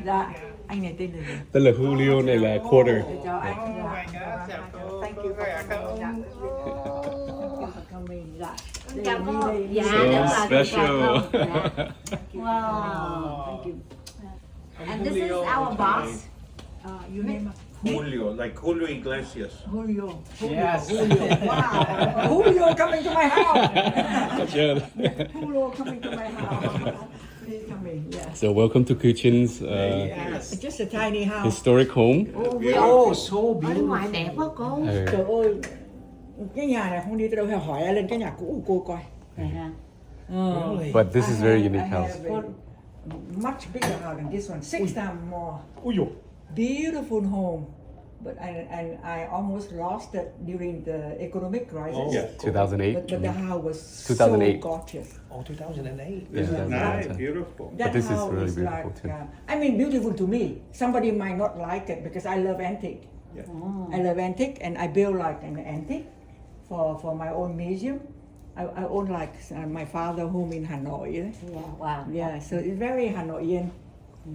Dạ, anh này tên là gì? Tên là Julio, này là Quarter. Chào anh. Thank you for coming. Dạ. Thank you for coming. Dạ. Chào cô. Dạ, So đúng rồi. special. Wow. Thank you. And this is our boss. You name Julio, like Julio Iglesias. Julio. Yes. Julio. Wow. Julio coming to my house. Sure. Julio coming to my house. Please come in. Yeah. So welcome to Kieu Chin's It's just a tiny house. historic home. Oh, so Ở beautiful. ngoài đẹp quá cô. Trời ơi, cái nhà này không đi tới đâu, phải hỏi lên cái nhà cũ của cô coi. Really? But this is very unique I house. have a much bigger house than this one, 6 times more. Ui dồi. Beautiful home, but I almost lost it during the economic crisis. Oh. Yeah. 2008. But the house was 2008. so gorgeous. Oh, 2008. Yeah, Nice, 2008. beautiful. That this is house really is beautiful like, too. I mean, beautiful to me. Somebody might not like it because I love antique. Yeah. I love antique, and I build like an antique for my own museum. I own like my father home in Hanoi. Yeah, wow. Yeah, so it's very Hanoian,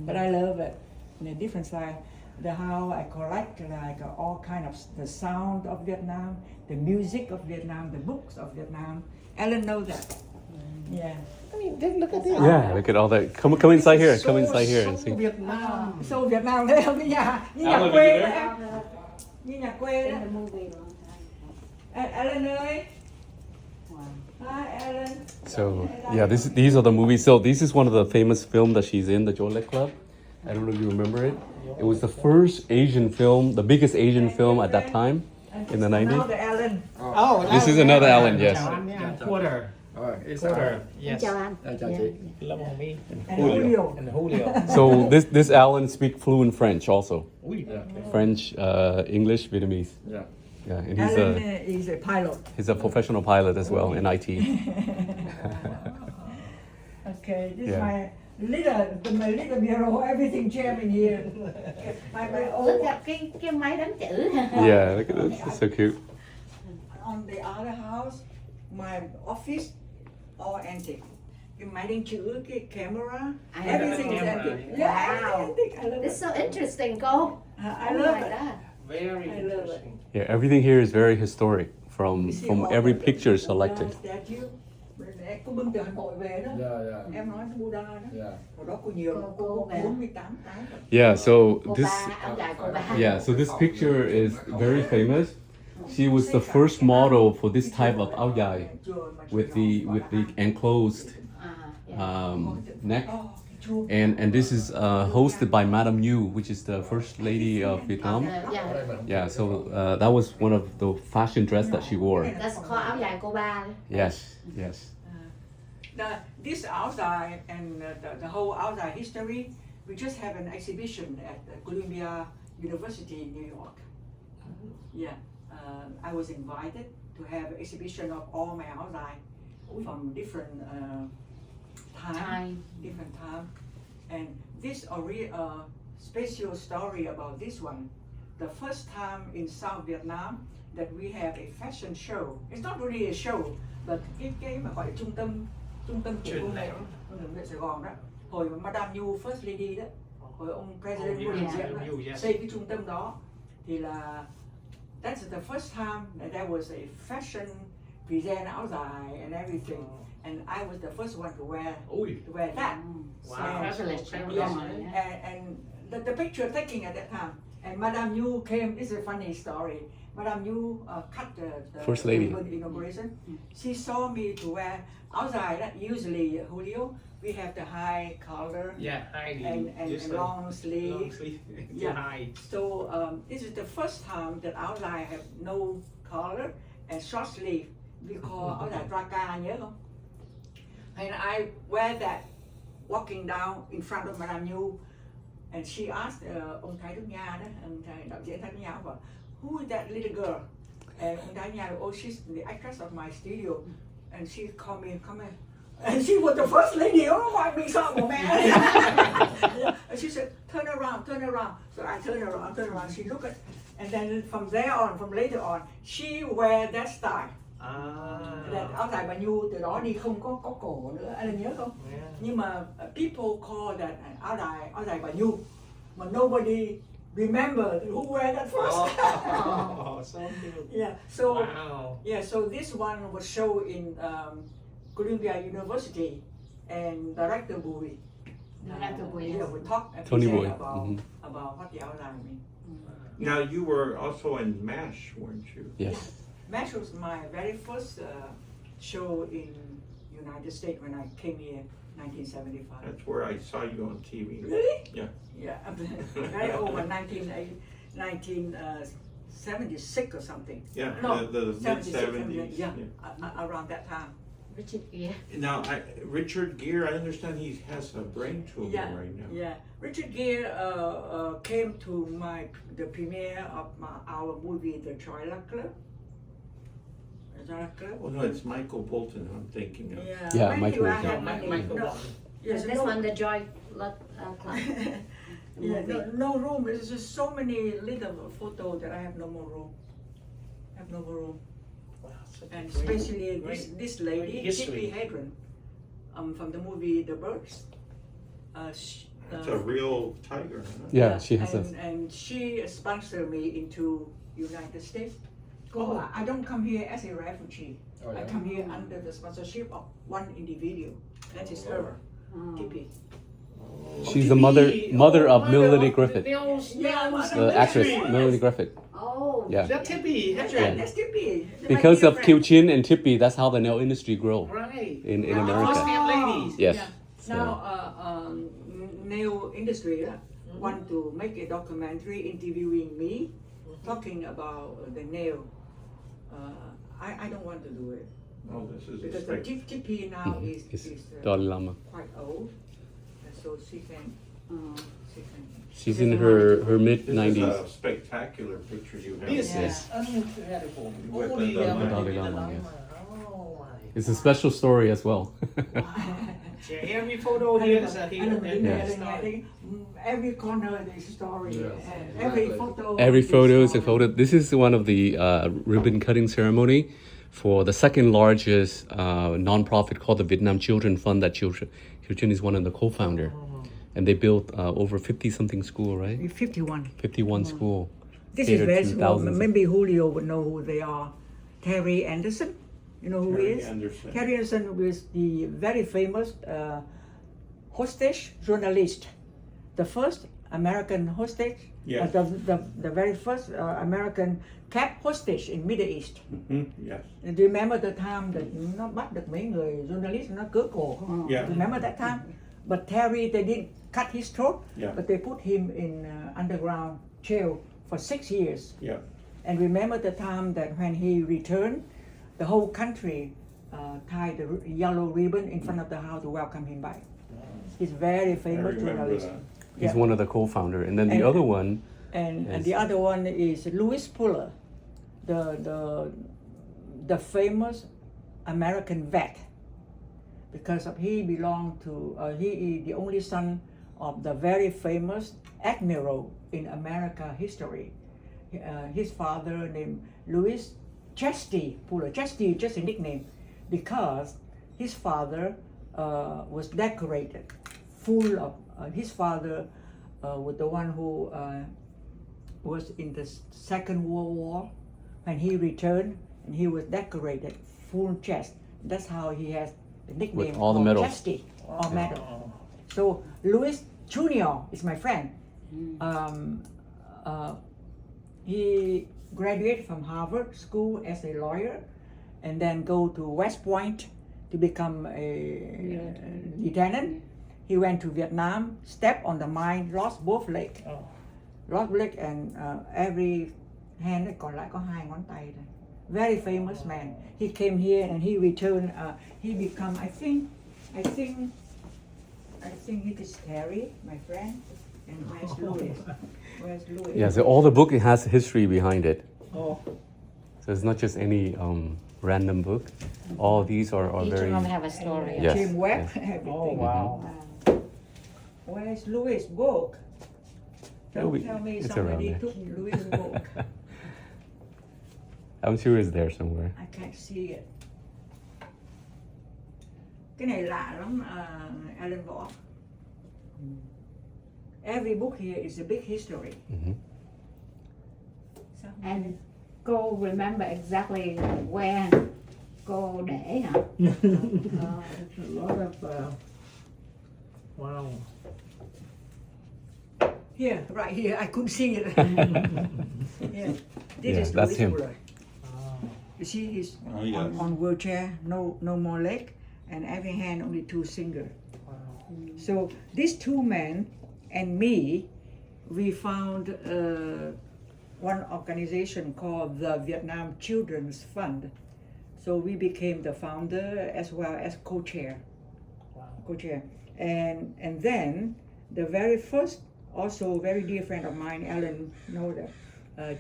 but I love it. In a different style. The how I collect like all kind of the sound of Vietnam, the music of Vietnam, the books of Vietnam. Alan knows that. Yeah. I mean, look at this. Yeah, look at all that. Come inside here. Come inside here and So see. Vietnam. So Việt Nam đấy không, cái nhà như nhà Alan, quê you đó there? em, như nhà quê đó. Alan ơi. Hi Alan. So yeah, these are the movies. So this is one of the famous film that she's in, the Jolek Club. I don't know if you remember it. It was the first Asian film, the biggest Asian film at that time in the 90s. Another Alan. Oh, This is another Alan, yes. Chào anh nha. Quarter. Quarter. Yes. Chào anh. Chào chị. Lâm Hồng My. And Julio. And Julio. So this Alan speak fluent French also. Ui. French, English, Vietnamese. Yeah. Yeah, and Alan is a pilot. he's a professional pilot as well in IT. Okay, this Yeah. is my little bureau, everything jammed in here. My Look old, at cái máy đánh chữ. Yeah, look at this. It's so cute. on the other house, my office, all antique. Cái máy đánh chữ, cái camera, everything is antique. Yeah, Wow. antique. I love It's it. so interesting cô. I love it. Very I love it. interesting. Yeah, everything here is very historic from You see from all every the picture Buddha selected. statue. Em có bưng từ Hà Nội về đó. Em nói cái Buddha đó. Yeah. Hồi đó cô nhiều lắm, Cô cô về. 48 cái. Yeah, so Cô this ba, ông già cô ba. yeah, so this picture is very famous. She was the first model for this type of áo dài with the enclosed neck. And this is hosted by Madame Nhu, which is the first lady of Vietnam. Yeah. Yeah, so that was one of the fashion dress that she wore. That's called áo dài cô ba. Yes, yes. This outside and the whole outside history, we just have an exhibition at Columbia University in New York. Yeah, I was invited to have an exhibition of all my outside from different time. Different time. And this special story about this one. The first time in South Vietnam that we have a fashion show. It's not really a show, but cái mà gọi là trung tâm triển lãm ở Sài Gòn đó. Hồi mà Madame Nhu First Lady đó, hồi ông President William xây cái trung tâm đó thì là that's the first time that there was a fashion present áo dài and everything. And I was the first one to wear that. And the picture taken at that time. And Madame Nhu came. This is a funny story. Madame Nhu cut the First lady. inauguration. She saw me to wear áo dài. That usually Julio, we have the high collar Yeah, high. and long sleeve. Long sleeve. Yeah. High. So this is the first time that áo dài have no collar and short sleeve. We call áo dài traka, nhớ không? And I wear that walking down in front of Madame Nhu, and she asked ông Thái Đức Nha đó, ông Thái đạo diễn Thái Đức Nha bảo, who is that little girl? And ông Thái Nha, oh, she's the actress of my studio, and she called me, come here. And she was the first lady. Oh, my big son, man! And she said, turn around, turn around. So I turn around. She looked at, and then from there on, from later on, she wear that style. Là áo dài bà nhu từ đó đi không có cổ nữa, anh nhớ không? Yeah. Nhưng mà people call that áo dài bà nhu, mà nobody remember who wear that first. Oh, so cute. Yeah, so Wow. yeah, so this one was shown in Columbia University and director Bùi. Director Bùi, Yeah, yes. we talked Tony today Bùi. about what the áo dài mean. Now you were also in MASH, weren't you? Yes. MASH was my very first show in United States when I came here, 1975. That's where I saw you on TV. Really? Yeah. Yeah, I'm very old, 1976 or something. Yeah, No, the mid 76, 70s. yeah, around that time. Richard Gere. Now, Richard Gere, I understand he has a brain tumor Yeah, right now. yeah. Richard Gere came to the premiere of our movie, The Joyla Club. The Joyla Club. Oh no, it's Michael Bolton I'm thinking of. Yeah, when Michael you Bolton. have Yeah, money, Michael no, Bolton. yes, This no, one, the Joy Club. yeah, no room. There's just so many little photos that I have no more room. Have no more room. Wow, such a And great- especially great- this lady, great history. Tippi Hedren, from the movie The Birds. That's a real tiger, huh? Yeah, she has and, a. and she sponsored me into United States. Oh. I don't come here as a refugee. Oh, I yeah. come here under the sponsorship of one individual. That is her, Oh. Tippi. She's the mother of Melody Griffith, the actress Melody. Melody Griffith. Oh. Yeah. That Tippy. That's Hedren. right, that's Tippi. Because of Kieu Chinh and Tippi, that's how the nail industry grow Right. in First America. hand ladies. Yes. Yeah. So- Now, nail industry want to make a documentary interviewing me, talking about the nail. I don't want to do it Oh, this is a because the Tippi now is It's uh, Dalai Lama. quite old, and so she can. She's in her mid This is 90s. a spectacular picture you have. This Yeah. is incredible. With Holy the Dalai Lama, Lama. yes. Oh my. It's a special story as well. Yeah, every photo here is a hidden Every corner is a story. Yes, and every exactly. photo. Every photo is a story. photo. This is one of the ribbon cutting ceremony for the second largest nonprofit called the Vietnam Children Fund. That Kieu Chinh is one of the co-founder, and they built over 50 something school, right? 51. 51 school. This is catered very to small. thousands of- Maybe Julio would know who they are. Terry Anderson. You know who he Terry is? Anderson. Terry Anderson was the very famous hostage journalist. The first American hostage. Yes. The very first American kept hostage in Middle East. Mhm, yes. And do you remember the time that nó bắt được mấy người journalist nó cứa cổ không? Yeah. Remember that time? But Terry, they didn't cut his throat, Yeah. but they put him in underground jail for 6 years. Yeah. And remember the time that when he returned, the whole country tied the yellow ribbon in front of the house to welcome him back. He's very I famous remember journalist. that. He's Yeah. one of the co-founder, and then the And- other one. And Yes. the other one is Louis Puller, the famous American vet, because of he belonged to he is the only son of the very famous admiral in America history. His father named Louis Chesty Puller. Chesty is just a nickname, because his father was decorated, full of his father was the one who was in the Second World War. When he returned, and he was decorated full chest. That's how he has the nickname With all the of medals. Chesty, all medal. Oh. So Louis Jr. is my friend. He graduated from Harvard School as a lawyer, and then go to West Point to become a lieutenant. He went to Vietnam, stepped on the mine, lost both legs. Oh. Lost leg and every hand còn lại có 2 ngón tay thôi. Very famous man. He came here and he returned. He become, I think it is Terry, my friend. And where's Louis? Where's Louis? Yeah, so all the book, it has history behind it. Oh. So it's not just any random book. All these are Each very. of them have a story. Yes, Jim Webb, yes. everything. Oh wow. Where's Louis' book? Yeah, Don't tell me it's somebody around there. took Louis' book. I'm sure it's there somewhere. I can't see it. Cái này lạ lắm, Alan Võ. Every book here is a big history. Mhm. And cô remember exactly where cô để hả? A lot of wow. Here, right here, I couldn't see it. Yeah. This Yeah, is that's Louis him. Fuller. You see, he's Oh, yes. on wheelchair, no more leg, and every hand only 2 fingers. So these 2 men and me, we found one organization called the Vietnam Children's Fund. So we became the founder as well as co-chair. Co-chair. And then the very first, also very dear friend of mine, Alan, know that,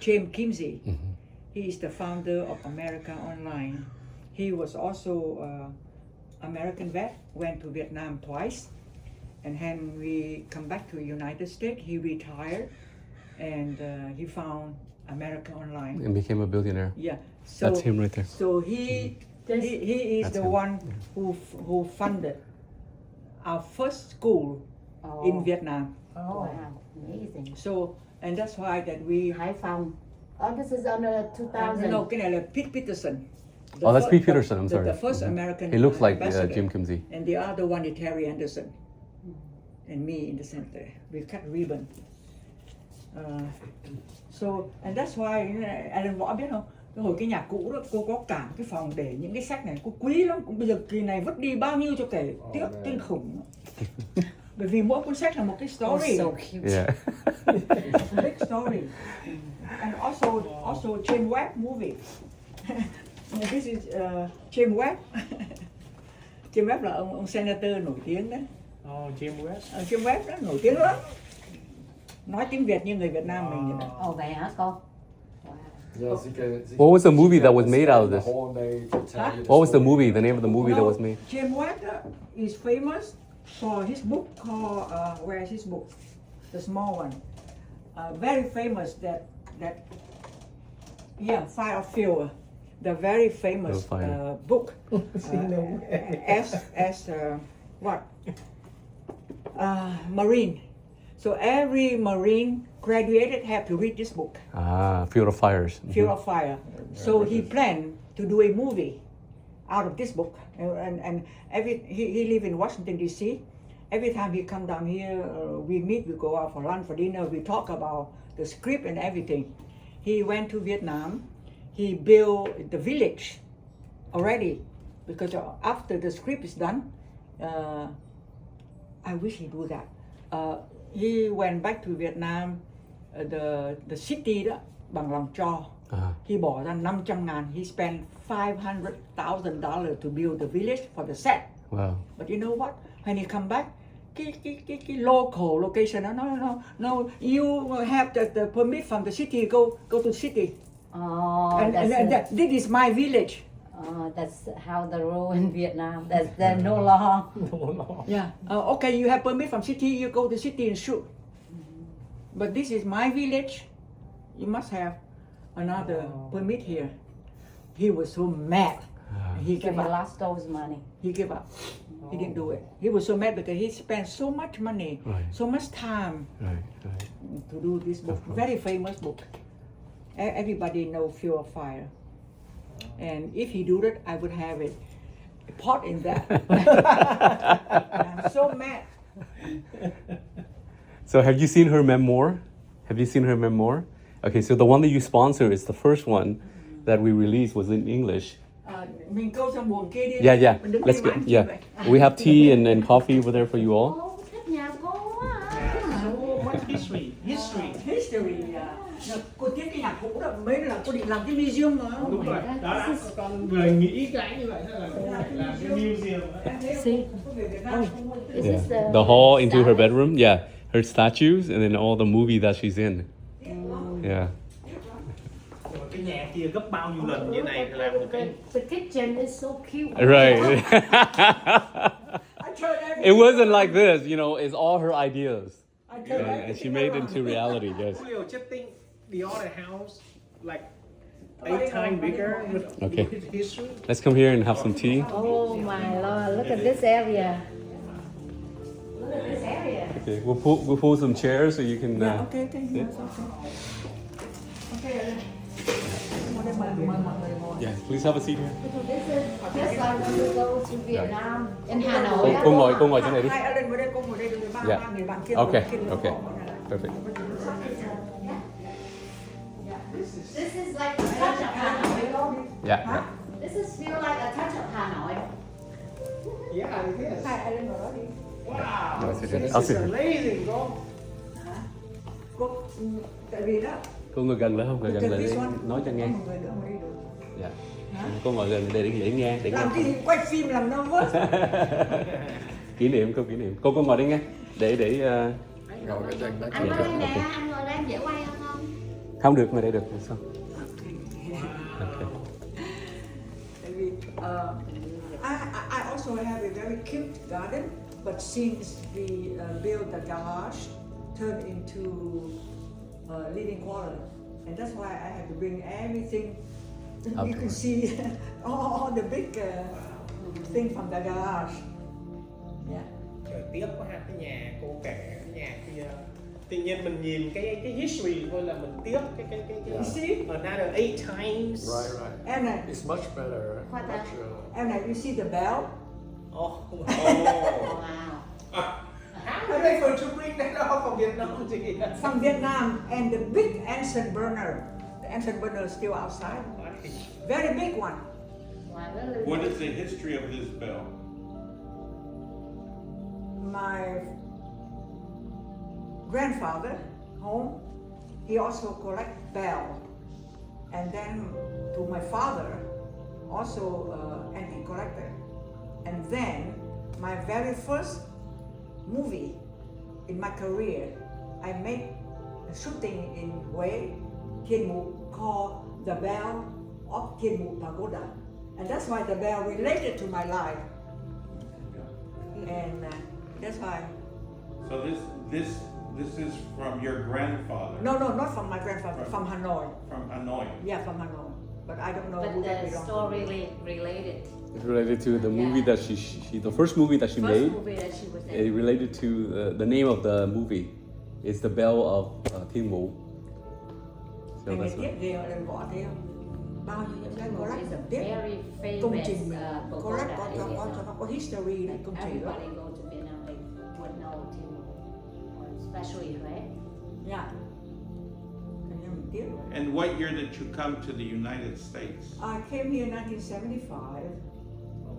James Kimsey. He is the founder of America Online. He was also American vet, went to Vietnam twice, and then we come back to the United States. He retired, and he found America Online. And became a billionaire. Yeah, so That's him right there. So he is That's the him. one who funded our first school in Vietnam. Oh, wow, amazing. So and that's why that we. Hải Phòng. Oh, this is on the 2000. No, cái này là Pete Peterson. The Oh, that's fir- Pete Peterson. I'm the- sorry. The first Mhm. American. He looks like ambassador. Jim Kimsey. And the other one is Terry Anderson. And me in the center. We cut ribbon. So, and that's why Alan Võ biết không? Cái hồi cái nhà cũ đó, cô có cả cái phòng để những cái sách này, cô quý lắm. Bây giờ kỳ này vứt đi bao nhiêu cho kể tiếc kinh khủng. Bởi vì mỗi cuốn sách là một cái Oh, story. so cute. Yeah. It's a big story. And also James Webb movie. This is James Webb. James Webb là ông senator nổi tiếng đấy. Oh, James West. James Webb đó nổi tiếng lắm. Nói tiếng Việt như người Việt Nam mình vậy đó. Ồ vậy hả cô? What was the movie that was made out of this? Huh? What was the movie? The name of the movie that No, was made? James Webb is famous for his book called where is his book? The small one. Very famous that Fire of Fuel. The very famous Fire. book. No way. as what? Marine. So every Marine graduated have to read this book, Ah, Field of Fires. Fuel of Fire. So he planned to do a movie out of this book, and he live in Washington D.C. Every time he come down here, we meet, we go out for lunch, for dinner, we talk about the script and everything. He went to Vietnam. He built the village already, because after the script is done, I wish he do that. He went back to Vietnam, the city đó bằng lòng cho. He bỏ ra 500.000. He spent $500,000 to build the village for the set. Wow. But you know what? When he come back, cái local location, no, you have the permit from the city. Go to the city. Oh, And this is my village. that's how the rule in Vietnam. There's no law. Yeah. Okay, you have permit from city. You go to city and shoot. But this is my village. You must have another permit here. He was so mad. He So gave he up. lost those money. He gave up. He didn't do it. He was so mad because he spent so much money, Right. so much time Right. to do this book. Very famous book. Everybody know Fuel of Fire. And if he do that, I would have a part in that. I'm so mad. So have you seen her memoir? Okay, so the one that you sponsor is the first one that we released was in English. Mình câu trong buồng kia đi. Yeah. Mình đứng Let's đi go. mãi Yeah. vậy. We have tea and coffee over there for you all. Ô, thích nhà cô quá à. So what history? History. Cô tiếc cái nhà cũ đó, mấy là cô định làm cái museum mà. Đúng rồi. Đó là con vừa nghĩ cái như vậy thôi là làm cái museum. See? Is Yeah. this The hall into her bedroom. Yeah. Her statues and then all the movie that she's in. Yeah. Cái nhà kia gấp bao nhiêu lần như này thì làm được cái. The kitchen is so cute. Right. It wasn't like this, it's all her ideas. And she made it into reality, yes. Julio just think the other house like 8 times bigger with Okay. his history. Let's come here and have some tea. Oh my lord, look at this area. Look at this area. Okay, we'll pull some chairs so you can. Yeah, okay, yes, okay. Okay. Yeah, please have a seat here. This is just like when we go to Vietnam in Hanoi. Cô ngồi chỗ này đi. Hai ở đây cô ngồi đây rồi ba Yeah. ba người bạn kia Okay, ngồi kia okay, ngồi này. perfect. This is like a touch of Hanoi. Yeah. yeah. This is feel like a touch of Hanoi. Yeah, it is. Hai ở đây ngồi đó đi. Wow. No, sit here. This I'll is sit here. amazing, bro. Cô tại vì đó Cô ngồi gần lại không? Ngồi gần lại để nói cho nghe. Một người nữa ngồi đi được. Dạ. Cô ngồi gần đây để nghe. Để nghe. Làm cái gì quay phim làm nó vớt. Kỷ niệm, cô kỷ niệm. Cô ngồi đây nghe. Để Rồi cái dành đó. Anh ngồi đây nè, anh ngồi đây em dễ quay không? không được, ngồi đây được. Sao? Okay. Tại vì I also have a very cute garden, but since we built the garage, turned into living quarter, and that's why I have to bring everything. You can Outdoors. see all the big thing from the garage. Yeah. Trời, tiếc quá ha, cái nhà cô kể cái nhà kia. Tự nhiên mình nhìn cái history thôi là mình tiếc cái You see? another 8 times. Right, right. And It's much better. What the- Much, you see the bell? Oh. Wow. How are they going to bring that off from Vietnam? From Vietnam, and the big Anson burner. The Anson burner is still outside. Very big one. Wow, really? What is the history of this bell? My grandfather home, he also collect bell, and then to my father, also antique collector, and then my very first movie in my career, I made a shooting in Hue, Kieu Chinh, called The Bell of Kieu Chinh Pagoda, and that's why the bell related to my life, and that's why. So this is from your grandfather. No, not from my grandfather, from Hanoi. From Hanoi. Yeah, from Hanoi. But I don't know who But that the belongs story to. related. It's related to the movie Yeah. that she the first movie that she First made. movie that she was It in. related to the name of the movie. It's the Bell of Thiên Mụ. So Anh that's tiếp what. về ở đây bỏ theo. Bao nhiêu những cái có It's a tiếp. very Công famous trình mình có pagoda. có history Like công trình đó. everybody go to Vietnam, they would know Thiên Mụ, or especially Huế. Yeah. Anh em mình tiếp. And what year did you come to the United States? I came here in 1975,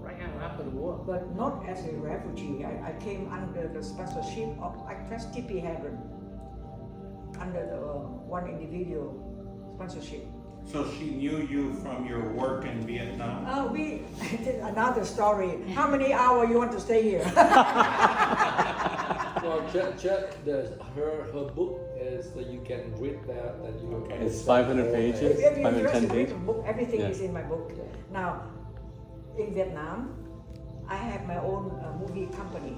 Right after the war. but not as a refugee. I came under the sponsorship of actress Tippi Hedren, under the one individual sponsorship. So she knew you from your work in Vietnam? Another story. How many hours you want to stay here? Well, her book is that you can read that you. Okay. It's 500 pages. If you're 510 interested, read pages. the book. Everything Yeah. is in my book. Now, in Vietnam, I have my own movie company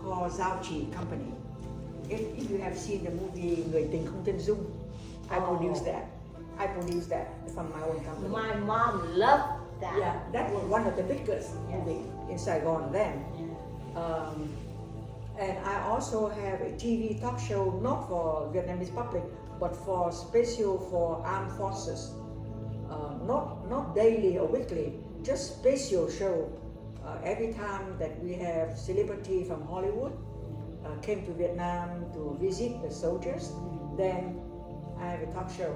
called Giao Chỉ Company. If you have seen the movie Người tình không tên Dung, I produce that. I produce that from my own company. My mom loved that. Yeah, that was one of the biggest movie in Saigon then. And I also have a TV talk show, not for Vietnamese public, but for special for armed forces. Not daily or weekly, just special show. Every time that we have celebrity from Hollywood came to Vietnam to visit the soldiers, then I have a talk show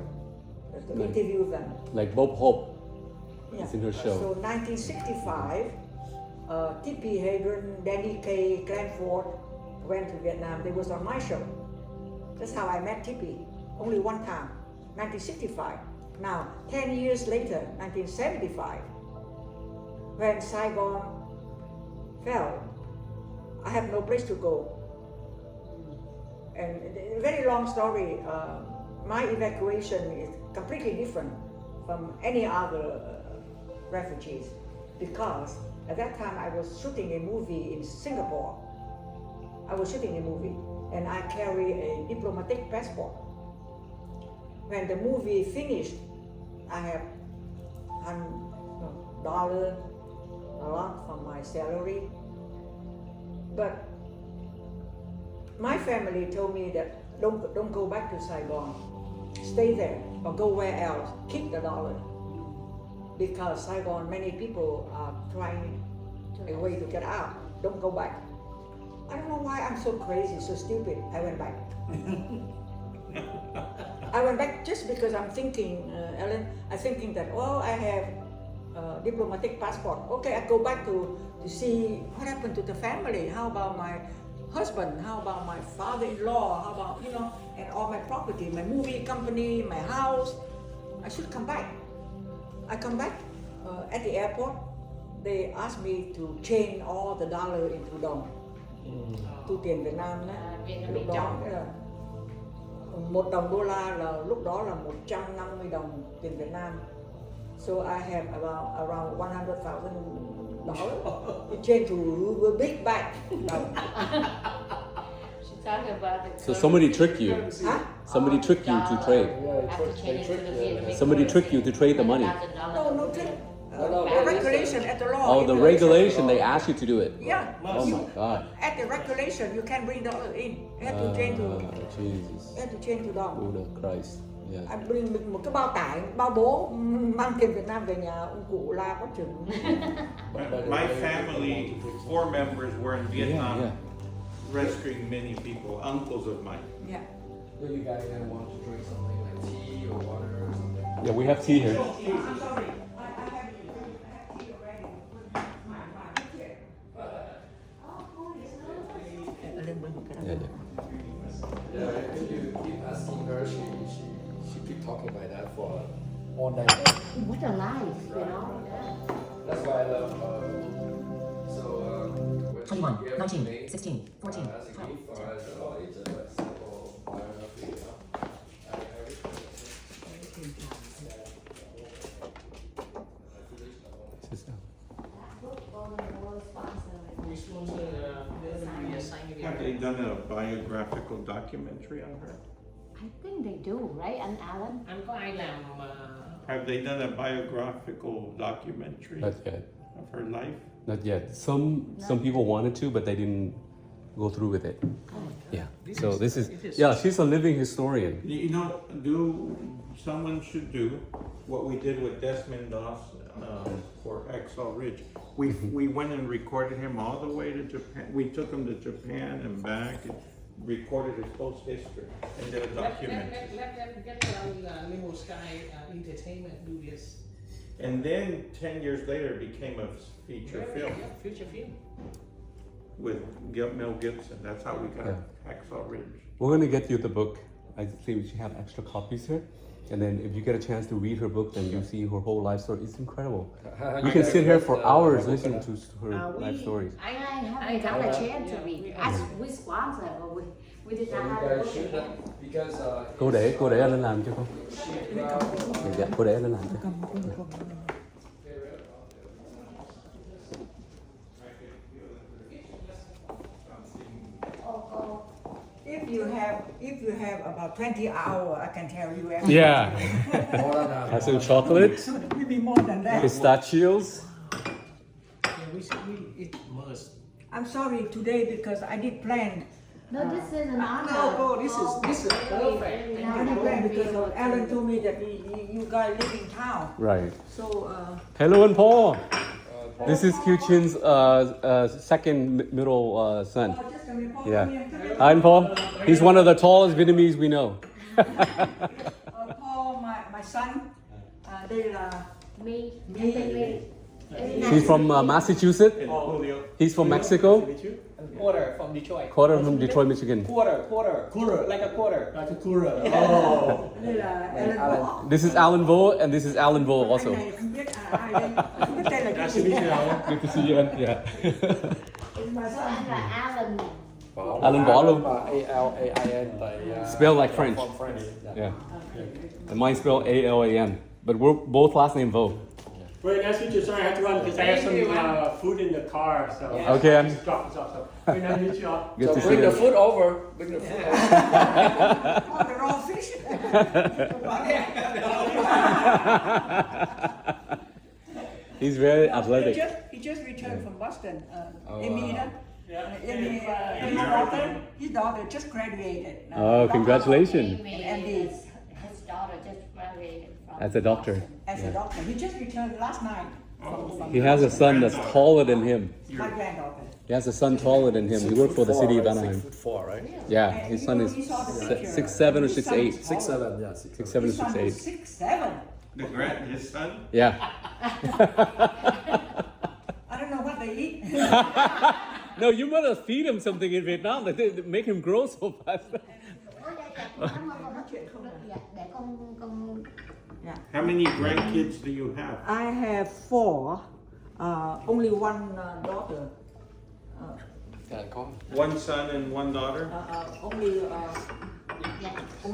to Nice. interview them. Like Bob Hope. Yeah. It's in her show. So 1965, Tippi Hedren, Danny Kaye, Cranford went to Vietnam. They was on my show. That's how I met Tippi. Only one time, 1965. Now, 10 years later, 1975, when Saigon fell, I have no place to go. And a very long story. My evacuation is completely different from any other refugees, because at that time I was shooting a movie in Singapore. I was shooting a movie and I carry a diplomatic passport. When the movie finished, I have $100 a lot from my salary. But my family told me that don't go back to Saigon. Stay there or go where else. Keep the dollar. Because Saigon, many people are trying a way to get out. Don't go back. I don't know why I'm so crazy, so stupid. I went back. I went back just because I'm thinking, Ellen, I'm thinking that, I have a diplomatic passport. Okay, I go back to see what happened to the family. How about my husband? How about my father-in-law? How about, and all my property, my movie company, my house. I should come back. I come back at the airport. They asked me to change all the dollar into đồng. Tu tiền Việt Nam đó. Lúc đó là $1 là lúc đó là 150 đồng tiền Việt Nam. So I have around $100,000 to change to a big bag. So somebody tricked you. Huh? Somebody tricked you to trade. Somebody tricked you to trade the money. No trick. The regulation at the law. Oh, the regulation, they asked you to do it. Yeah. Oh my God. At the regulation, you can bring dollar in. You have to change to. Jesus. You have to change to đồng. Buddha Christ. Yeah. Anh bring một cái bao tải, bao bố mang tiền Việt Nam về nhà ông cụ la có chừng. My family, 4 members were in Vietnam, Yeah. rescuing many people, uncles of mine. Yeah. So you guys gonna want to drink something like tea or water or something? Yeah, we have tea here. I'm sorry. I have tea already. Yeah. Yeah, if you keep asking her, she keep talking like that for all night. What a life, That's why I love her. So, when 21, she gave 19, me, 16, 14, as a 12. gift for her, I said, oh, it's just a simple biography, Have they done a biographical documentary on her? I think they do, right, and Alan? Anh có ai làm mà Have they done a biographical documentary Not yet. of her life? Not yet. Some people wanted to, but they didn't go through with it. Yeah. So this is she's a living historian. Someone should do what we did with Desmond Doss for Exall Ridge. We went and recorded him all the way to Japan. We took him to Japan and back and recorded his whole history and did a documentary. Let Limo Sky Entertainment do this. And then 10 years later it became a feature film Future film. with Mel Gibson. That's how we got Exall Ridge. We're gonna get you the book. I think we should have extra copies here. And then if you get a chance to read her book, then you see her whole life story. It's incredible. We can sit here for hours listening to her life stories. I haven't got a chance to read. As we sponsor, but we did So not you have a guys book. should not, because Cô để lên làm cho con. Dạ, cô để lên làm cho. If you have about 20 hours, I can tell you everything. Yeah. more than that. Has some chocolate, Maybe more than that. pistachios. Yeah, we it must. I'm sorry today because I did plan. No, this is an honor. No, this is perfect. I did plan because Alan told me that you guys live in town. Right. So Hello and Paul. This is Kieu Chin's second middle son. just a minute, Paul, Yeah. come here. Hi, Paul. He's one of the tallest Vietnamese we know. Paul, my son, they Me. me. He's from Massachusetts. And Julio. He's from Mexico. Quarter from Detroit. Quarter from Detroit, Michigan. Quarter. Like a quarter. Like a kura. Oh. Đây là Alan Paul. This is Alan Vo, and this is Alan Vo also. Anh này không biết ai đây, không biết tên là cái gì. Good to see you. Yeah. My son. Anh là Alan. Alan Vo luôn. A-L-A-I-N. Spelled like French. From French. Yeah. And mine spelled A-L-A-N. But we're both last name Vo. Very nice to meet you. Sorry, I have to run because I have some food in the car. So Okay, I just dropped this off. So very nice to meet you all. Good So to see bring the you. food over. Bring the food over. Oh, the raw fish. He's very He athletic. just returned from Boston. Oh, Amy, wow. his daughter just graduated. Oh, congratulations. His daughter just graduated from As a doctor. Boston. As a doctor. He just returned last night. From He has a son that's taller than him. my granddaughter. He has a son taller than him. He worked for the city of Anaheim. 6'4", right? Yeah, his son is 6'7" or 6'8". 6'7", yeah. 6'7" or His son 6'8". was 6'7". His son? Yeah. I don't know what they eat. No, you must feed him something in Vietnam that they make him grow so fast. Dạ, để con Yeah. How many grandkids do you have? I have 4. Only one daughter. Yeah, con. One son and one daughter? Only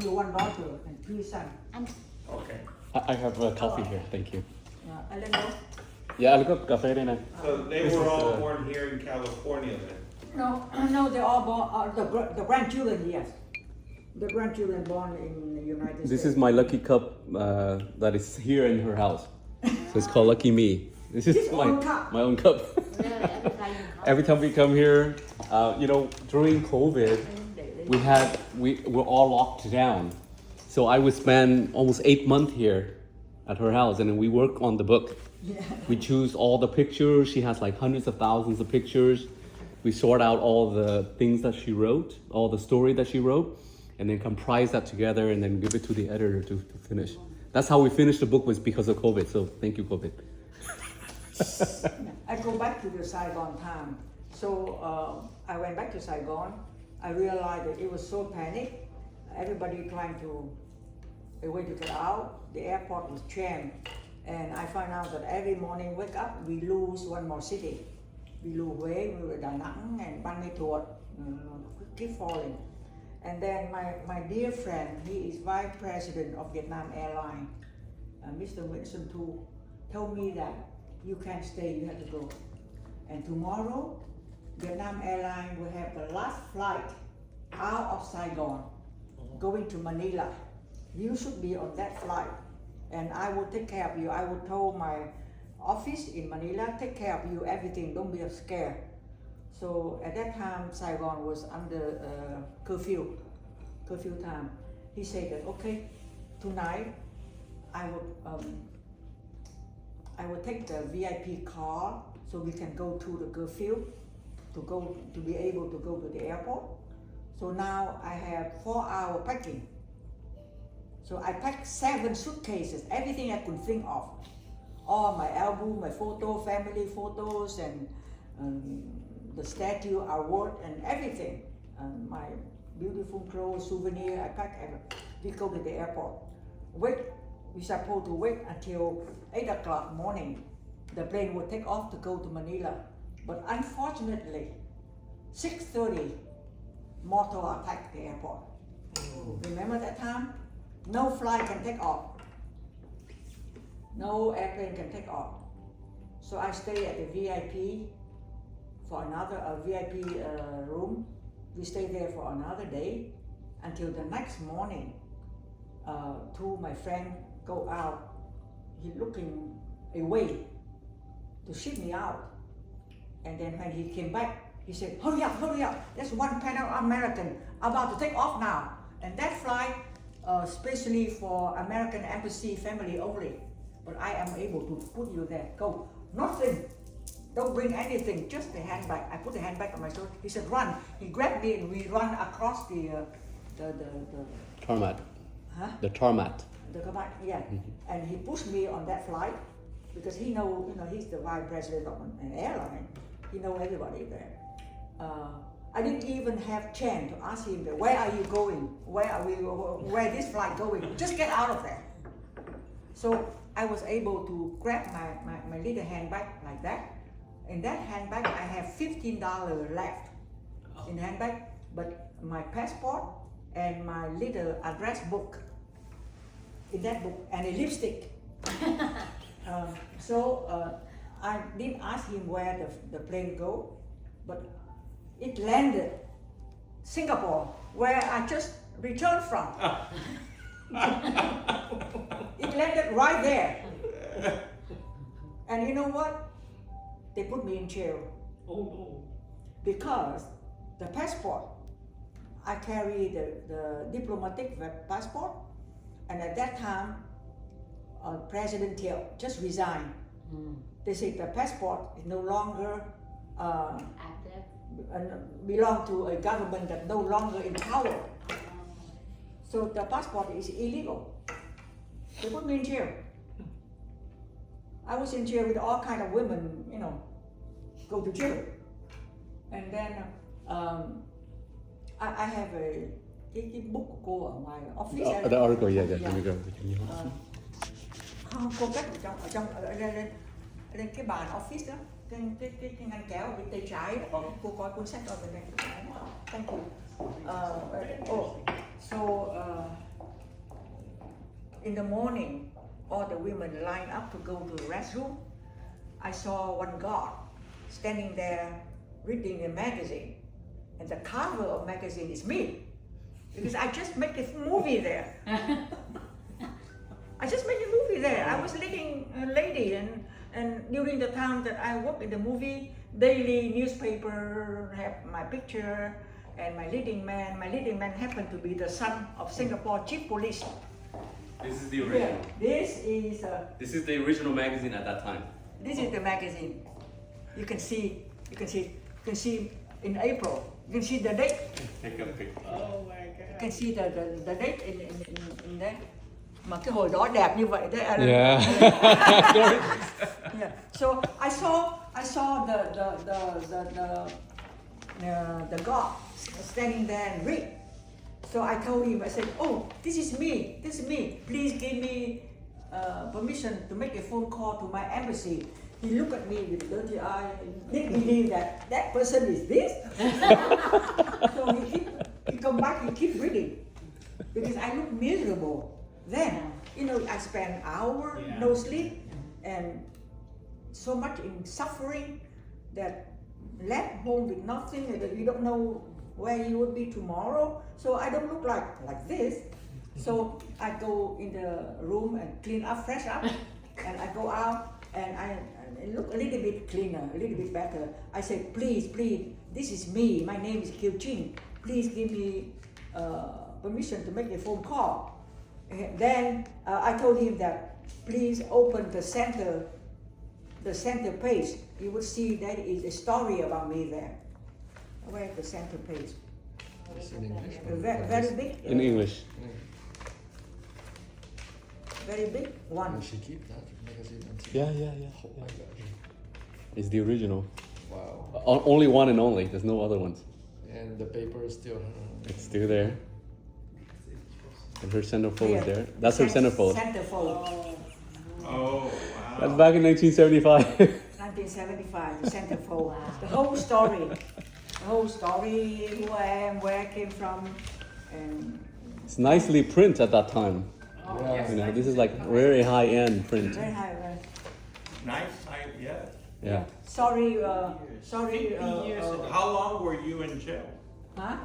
one daughter and 2 sons. Okay. I have a coffee here, thank you. Alan, no? Yeah, I'll go cà đây này. So they were all born here in California then? No, they're all born. The grandchildren, yes. The grandchildren born in the United States. This is my lucky cup that is here in her house. So it's called Lucky Me. This is His own cup. my own cup. Every time we come here, during COVID, we were all locked down. So I would spend almost 8 months here at her house, and then we work on the book. Yeah. We choose all the pictures. She has like hundreds of thousands of pictures. We sort out all the things that she wrote, all the story that she wrote, and then comprise that together and then give it to the editor to finish. That's how we finished the book, was because of COVID. So thank you, COVID. I go back to the Saigon time. So I went back to Saigon. I realized that it was so panic. Everybody trying to a way to get out. The airport was jammed. And I find out that every morning wake up, we lose one more city. We lose Huế, we were Da Nang and Ban Mae Thuột, keep falling. And then my dear friend, he is vice president of Vietnam Airlines, Mr. Nguyễn Xuân Thu, told me that you can't stay, you have to go. And tomorrow, Vietnam Airlines will have the last flight out of Saigon, going to Manila. You should be on that flight, and I will take care of you. I will tell my office in Manila, take care of you, everything, don't be scared. So at that time, Saigon was under curfew time. He said that, okay, tonight I will take the VIP car so we can go to the curfew to be able to go to the airport. So now I have 4-hour packing. So I packed 7 suitcases, everything I could think of. All my album, my photo, family photos, and the statue, award, and everything. My beautiful clothes, souvenir, I packed everything. We go to the airport. We're supposed to wait until 8 o'clock morning. The plane will take off to go to Manila. But unfortunately, 6:30, mortar attacked the airport. Remember that time? No flight can take off. No airplane can take off. So I stay at the VIP for another VIP room. We stay there for another day until the next morning. Two of my friends go out. He looking away to ship me out. And then when he came back, he said, hurry up, there's one Pan American about to take off now. And that flight, especially for American Embassy family only. But I am able to put you there. Go. Nothing. Don't bring anything. Just the handbag. I put the handbag on my shoulder. He said, run. He grabbed me and we run across the Tarmac. Huh? The tarmac. The tarmac, yeah. And he pushed me on that flight because he know, he's the vice president of an airline. He know everybody there. I didn't even have chance to ask him, where are you going? Where this flight going? Just get out of there. So I was able to grab my little handbag like that. In that handbag, I have $15 left in the handbag, but my passport and my little address book in that book, and a lipstick. I didn't ask him where the plane go, but it landed Singapore, where I just returned from. It landed right there. And you know what? They put me in jail. Oh no. Because the passport, I carry the diplomatic passport, and at that time, President Kieu just resigned. They said the passport is no longer Active. belong to a government that no longer in power. So the passport is illegal. They put me in jail. I was in jail with all kind of women, you know, go to jail. And then I have cái book của cô ở ngoài office. The article, yeah. Let me grab it. Không, cô cất ở lên cái bàn office đó, cái ngăn kéo bên tay trái đó. Cô coi cuốn sách ở bên đây. Thank you. In the morning, all the women line up to go to the restroom. I saw one guard standing there reading a magazine, and the cover of magazine is me, because I just make a movie there. I just made a movie there. I was leading a lady, and during the time that I worked in the movie, daily newspaper have my picture and my leading man. My leading man happened to be the son of Singapore chief police. This is the original. Yeah, This is the original magazine at that time. this is the magazine. You can see in April. You can see the date. Take a picture. Oh my god. You can see the date in there. Mà cái hồi đó đẹp như vậy đấy. Yeah. Yeah. So I saw the God standing there and read. So I told him, I said, oh, this is me. Please give me permission to make a phone call to my embassy. He looked at me with dirty eye. Didn't believe that person is this. So he come back. He keep reading because I look miserable. Then, you know, I spent hours, no sleep, and so much in suffering that left home with nothing, and you don't know where you will be tomorrow. So I don't look like this. So I go in the room and clean up, fresh up, and I go out and I look a little bit cleaner, a little bit better. I say, please, this is me. My name is Kieu Chinh. Please give me permission to make a phone call. And then I told him that please open the center page. You will see there is a story about me there. Where's the center page? It's in English. Very big. In English. Very big one. And she keep that magazine until. Yeah. Oh my gosh. It's the original. Wow. Only one and only. There's no other ones. And the paper is still. It's still there. And her centerfold Here. is there. That's her centerfold. Centerfold. Oh, wow. That's back in 1975. 1975. Centerfold. The whole story. Who I am, where I came from, and It's nicely print at that time. Yeah. You know, this is like very high-end print. very high. Nice site, yeah. Yeah. Sorry. 50 years ago. How long were you in jail? Huh?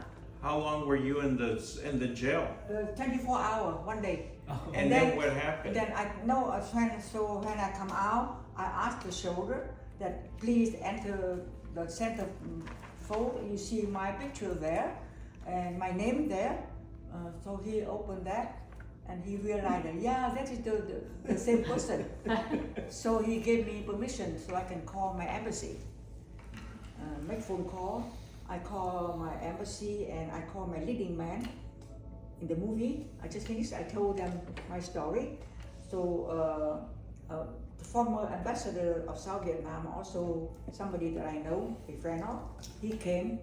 How long were you in the jail? 24 hours, one day. And then what happened? Then I know when I come out, I asked the soldier that please enter the center fold. You see my picture there and my name there. So he opened that and he realized that that is the same person. So he gave me permission so I can call my embassy, make phone call. I call my embassy and I call my leading man in the movie. I just finished. I told them my story. So the former ambassador of South Vietnam, also somebody that I know, a friend of, he came,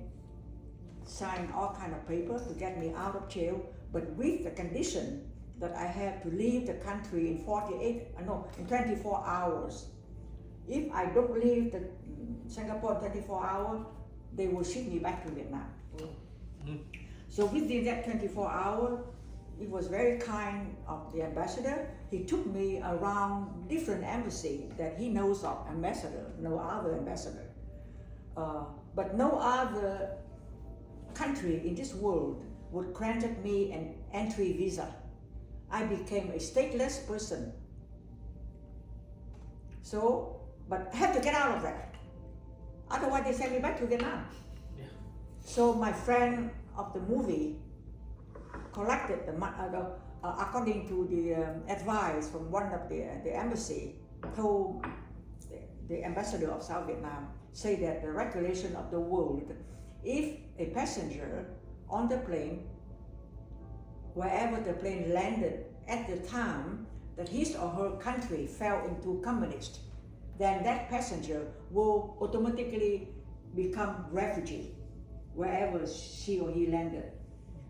signed all kind of paper to get me out of jail, but with the condition that I have to leave the country in 24 hours. If I don't leave the Singapore in 24 hours, they will ship me back to Vietnam. So within that 24 hours, it was very kind of the ambassador. He took me around different embassies that he knows of, no other ambassador. But no other country in this world would grant me an entry visa. I became a stateless person. So, but I have to get out of that. Otherwise, they send me back to Vietnam. Yeah. So my friend of the movie collected according to the advice from one of the embassy, told the ambassador of South Vietnam, say that the regulation of the world, if a passenger on the plane, wherever the plane landed at the time that his or her country fell into communist, then that passenger will automatically become refugee wherever she or he landed.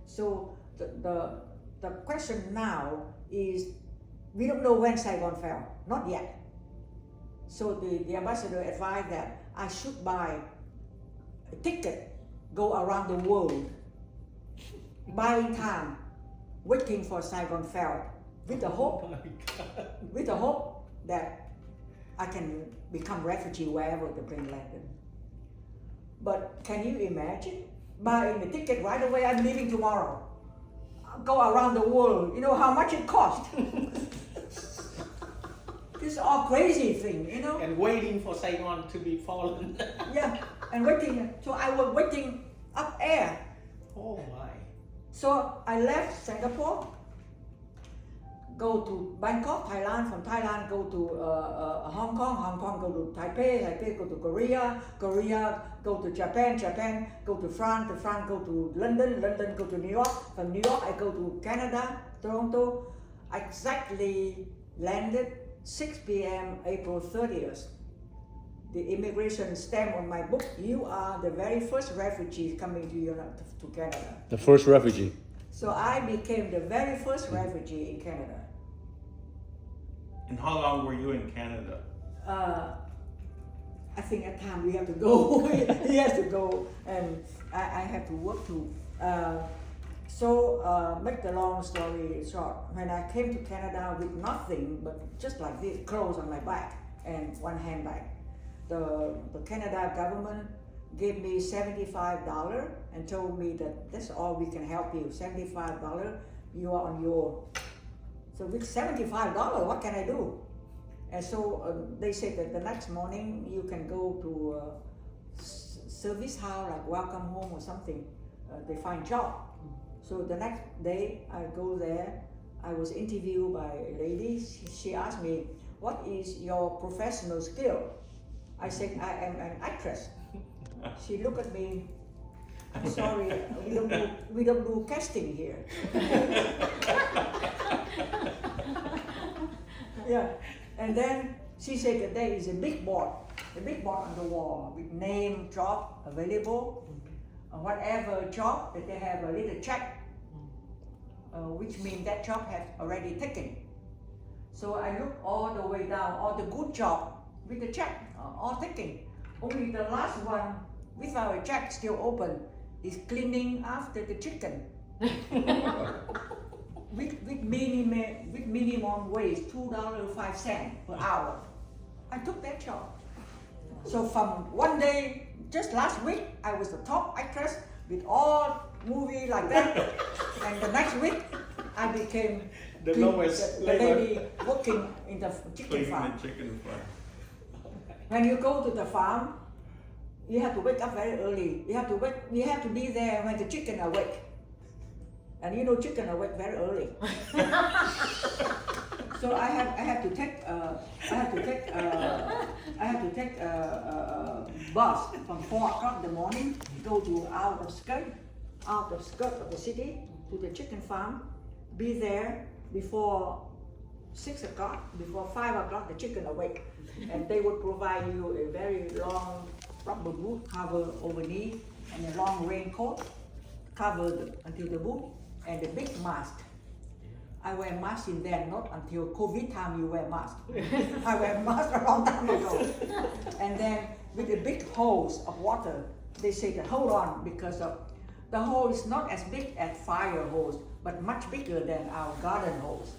So the question now is, we don't know when Saigon fell, not yet. So the ambassador advised that I should buy a ticket, go around the world, buying time, waiting for Saigon fell, with the hope, that I can become refugee wherever the plane landed. But can you imagine buying a ticket right away? I'm leaving tomorrow. I'll go around the world. You know how much it costs. This is all crazy thing, you know. And waiting for Saigon to be fallen. Yeah, and waiting. So I was waiting up air. Oh my. So I left Singapore, go to Bangkok, Thailand. From Thailand, go to Hong Kong, go to Taipei, go to Korea, go to Japan, go to France, go to London, go to New York. From New York, I go to Canada, Toronto. I exactly landed 6 p.m. April 30th. The immigration stamp on my book, you are the very first refugee coming to Canada. The first refugee. So I became the very first refugee in Canada. And how long were you in Canada? I think at time we have to go. He has to go, and I have to work too. Make the long story short, when I came to Canada with nothing but just like this, clothes on my back and one handbag, the Canada government gave me $75 and told me that that's all we can help you. $75, you are on your. So with $75, what can I do? And so they said that the next morning you can go to a service house like Welcome Home or something. They find job. So the next day I go there. I was interviewed by a lady. She asked me, "What is your professional skill?" I said, "I am an actress." She looked at me. "I'm sorry, we don't do casting here." Yeah, and then she said that there is a big board on the wall with name, job available, whatever job that they have a little check, which means that job has already taken. So I looked all the way down, all the good job with the check, all taken. Only the last one without a check still open is cleaning after the chicken. with minimum wage, $2.05 per hour. I took that job. So from one day, just last week, I was the top actress with all movie like that. And the next week, I became The lowest the labor. lady working in the chicken Cleaning farm. the chicken farm. When you go to the farm, you have to wake up very early. You have to be there when the chicken awake. And you know chicken awake very early. So I have to take a bus from 4 o'clock in the morning, go to out of skirt of the city to the chicken farm, be there before 6 o'clock, before 5 o'clock the chicken awake, and they would provide you a very long rubber boot cover over knee and a long raincoat covered until the boot and a big mask. I wear mask in there, not until COVID time you wear mask. I wear mask a long time ago. And then with a big hose of water, they say that hold on, because of the hose is not as big as fire hose, but much bigger than our garden hose.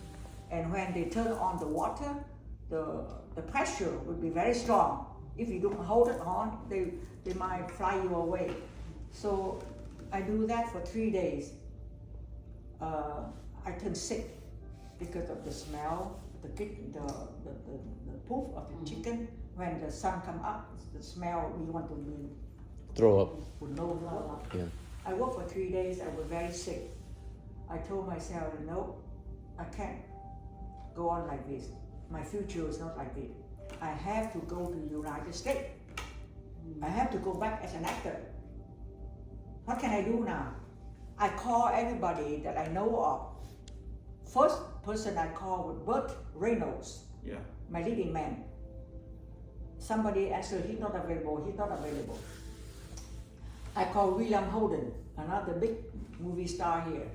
And when they turn on the water, the pressure would be very strong. If you don't hold it on, they might fly you away. So I do that for 3 days. I turned sick. because of the smell, the poop of the chicken. When the sun come up, the smell, we want to be Throw up. no. Yeah. I worked for 3 days. I was very sick. I told myself, no, I can't go on like this. My future is not like this. I have to go to the United States. I have to go back as an actor. What can I do now? I call everybody that I know of. First person I called was Burt Reynolds, Yeah. my leading man. Somebody answered, he's not available. I called William Holden, another big movie star here.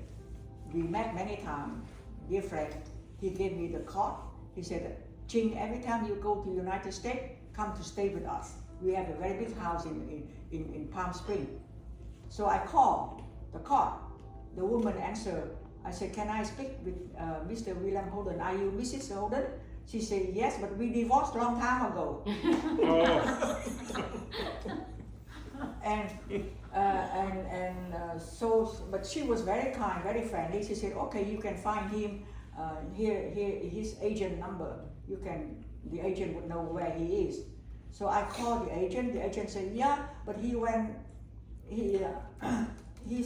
We met many times, dear friend. He gave me the card. He said, Ching, every time you go to the United States, come to stay with us. We have a very big house in Palm Springs. So I called the card. The woman answered. I said, can I speak with Mr. William Holden? Are you Mrs. Holden? She said, yes, but we divorced a long time ago. But she was very kind, very friendly. She said, okay, you can find him here, his agent number. The agent would know where he is. So I called the agent. The agent said, yeah, but he's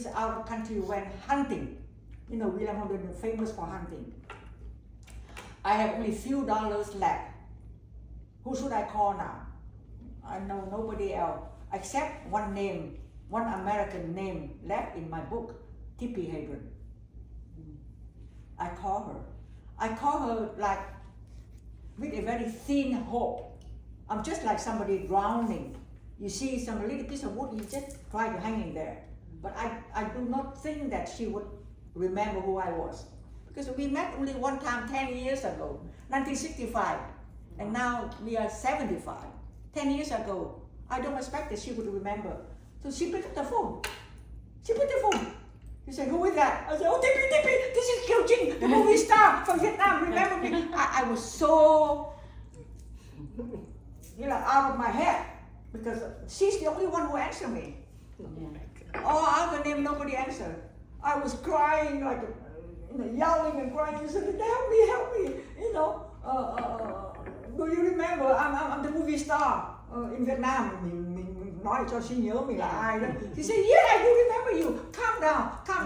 out of country, went hunting. You know, William Holden is famous for hunting. I have only few dollars left. Who should I call now? I know nobody else except one name, one American name left in my book, Tippi Hedren. I call her like with a very thin hope. I'm just like somebody drowning. You see some little piece of wood, you just try to hang in there. But I do not think that she would remember who I was. Because we met only one time 10 years ago, 1965. And now we are 75. 10 years ago, I don't expect that she would remember. So she picked up the phone. She said, who is that? I said, oh, Tippi, this is Kieu Chinh, the movie star from Vietnam, remember me? I was so, out of my head, because she's the only one who answered me. All other name, nobody answered. I was crying, like, yelling and crying. She said, help me, do you remember, I'm the movie star in Vietnam. Mình nói cho she nhớ mình là ai đó. She said, yeah, I do remember you. Calm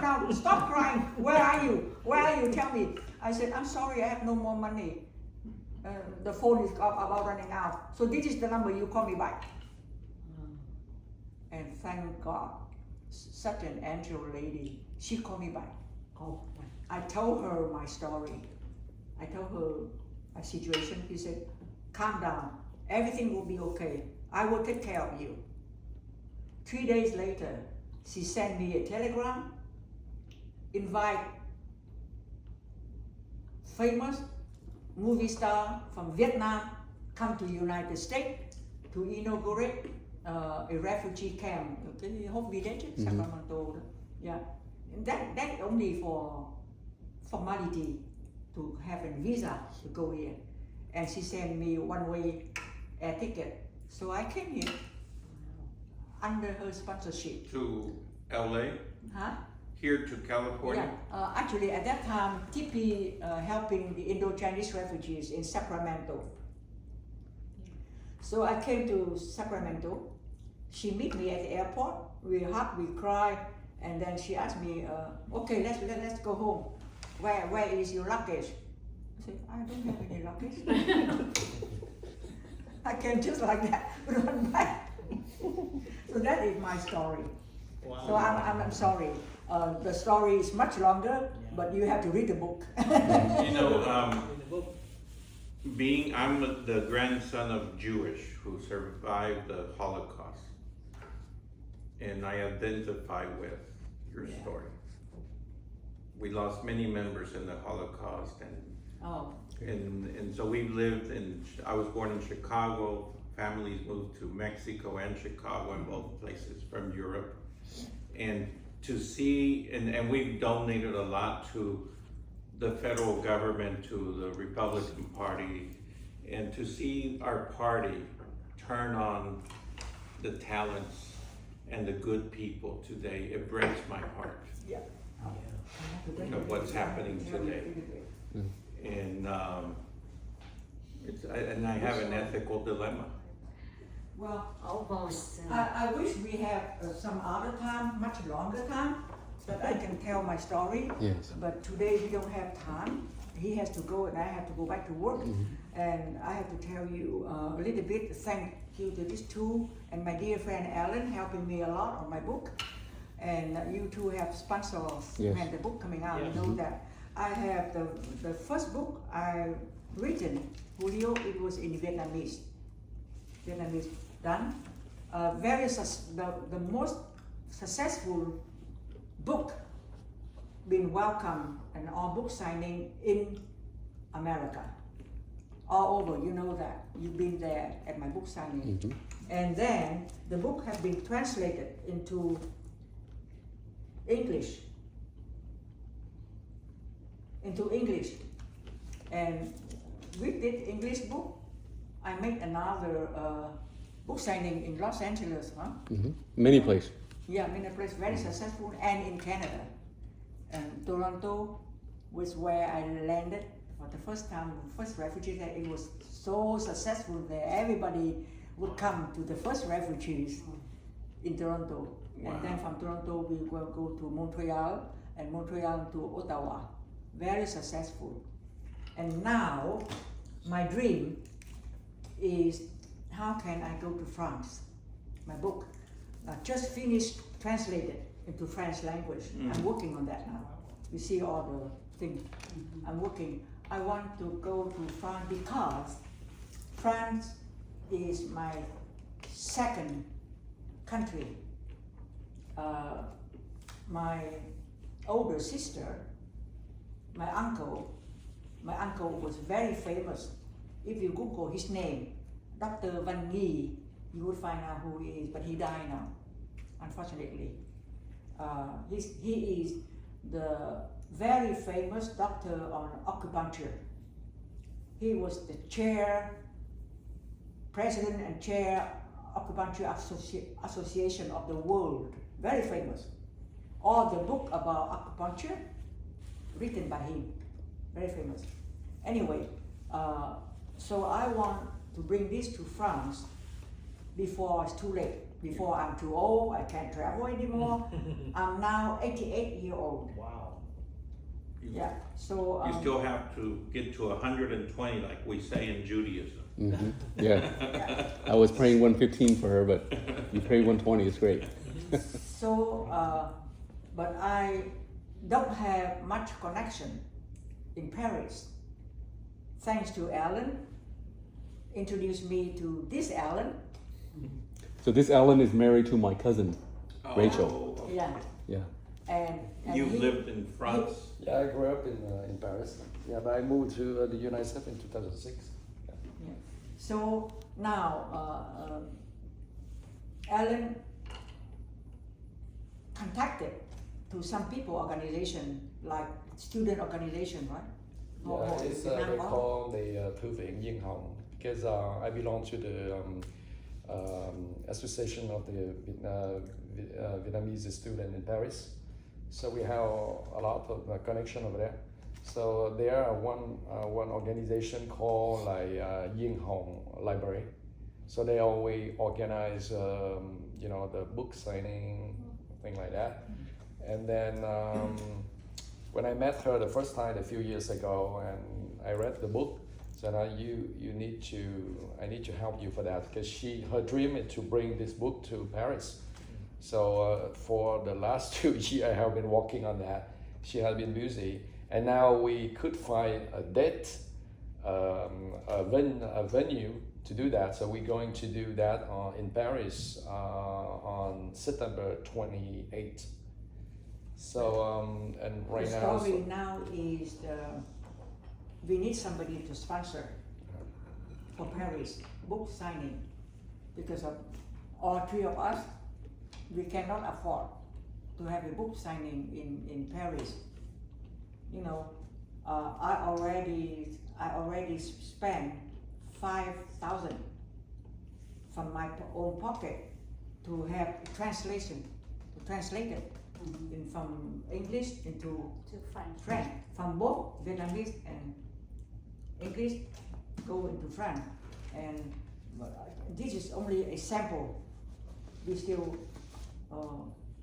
down, stop crying. Where are you? Tell me. I said, I'm sorry, I have no more money. The phone is about running out. So this is the number, you call me back. And thank God, such an angel lady, she called me back. I told her my story. I told her my situation. She said, calm down, everything will be okay. I will take care of you. 3 days later, she sent me a telegram, invite famous movie star from Vietnam come to United States to inaugurate a refugee camp. Cái hốt village, Sacramento. Yeah, and that only for formality to have a visa to go here. And she sent me one-way air ticket. So I came here under her sponsorship. To LA? Huh? Here to California? Yeah, actually at that time, Tippi helping the Indo-Chinese refugees in Sacramento. So I came to Sacramento. She met me at the airport. We hugged, we cried, and then she asked me, okay, let's go home. Where is your luggage? I said, I don't have any luggage. I came just like that, run back. So that is my story. Wow. So I'm sorry. The story is much longer, but you have to read the book. I'm the grandson of Jewish who survived the Holocaust, and I identify with your story. We lost many members in the Holocaust, and so we lived I was born in Chicago. Families moved to Mexico and Chicago, and both places from Europe. And to see, and we've donated a lot to the federal government, to the Republican Party, and to see our party turn on the talents and the good people today, it breaks my heart. Yeah. Of what's happening today. and and I have an ethical dilemma. Well, Almost. I wish we have some other time, much longer time, that I can tell my story. Yes. But today we don't have time. He has to go and I have to go back to work. And I have to tell you a little bit. Thank you to these two and my dear friend Alan helping me a lot on my book. And you two have sponsors Yes. when the book coming out. Yes. You know that I have the first book I written, Julio. It was in Vietnamese. Vietnamese done. The most successful book been welcomed and all book signing in America. All over, you know that. You've been there at my book signing. And then the book has been translated into English. And with this English book, I made another book signing in Los Angeles, huh? Many places. Yeah, many places, very successful, and in Canada. And Toronto was where I landed for the first time, first refugee there. It was so successful there. Everybody would come to the first refugees in Toronto. And then from Toronto, we will go to Montreal, and Montreal to Ottawa. Very successful. And now, my dream is how can I go to France? My book, just finished, translated into French language. I'm working on that now. You see all the things. I'm working. I want to go to France because France is my second country. My older sister, my uncle was very famous. If you Google his name, Dr. Van Nghi, you will find out who he is, but he died now, unfortunately. He is the very famous doctor on acupuncture. He was the president and chair acupuncture association of the world, very famous. All the book about acupuncture written by him, very famous. Anyway, so I want to bring this to France before it's too late, before I'm too old, I can't travel anymore. I'm now 88 years old. Wow. Yeah, so You still have to get to 120, like we say in Judaism. Yeah. I was praying 115 for her, but you pray 120, it's great. so but I don't have much connection in Paris. Thanks to Alan, introduced me to this Alan. So this Alan is married to my cousin, Rachel. Oh, Yeah, Yeah. and you he- lived in France? Yeah, I grew up in Paris. Yeah, but I moved to the United States in 2006. Yeah. So now Alan contacted to some people organization like student organization, right? Yeah, it's Vietnam they Law. call the Thư viện Duyên Hồng because I belong to the Association of the Vietnamese student in Paris. So we have a lot of connection over there. So there are one organization called like Duyên Hồng Library. So they always organize the book signing, thing like that. And then when I met her the first time a few years ago, and I read the book, said I need to help you for that because her dream is to bring this book to Paris. So for the last 2 years, I have been working on that. She has been busy, and now we could find a date, a venue to do that. So we're going to do that in Paris on September 28th. So and right the now. story now is we need somebody to sponsor for Paris book signing because of all three of us. We cannot afford to have a book signing in Paris. You know, I already spent 5,000 from my own pocket to have translate it from English into To French. French, from both Vietnamese and English, go into French, and this is only a sample. We still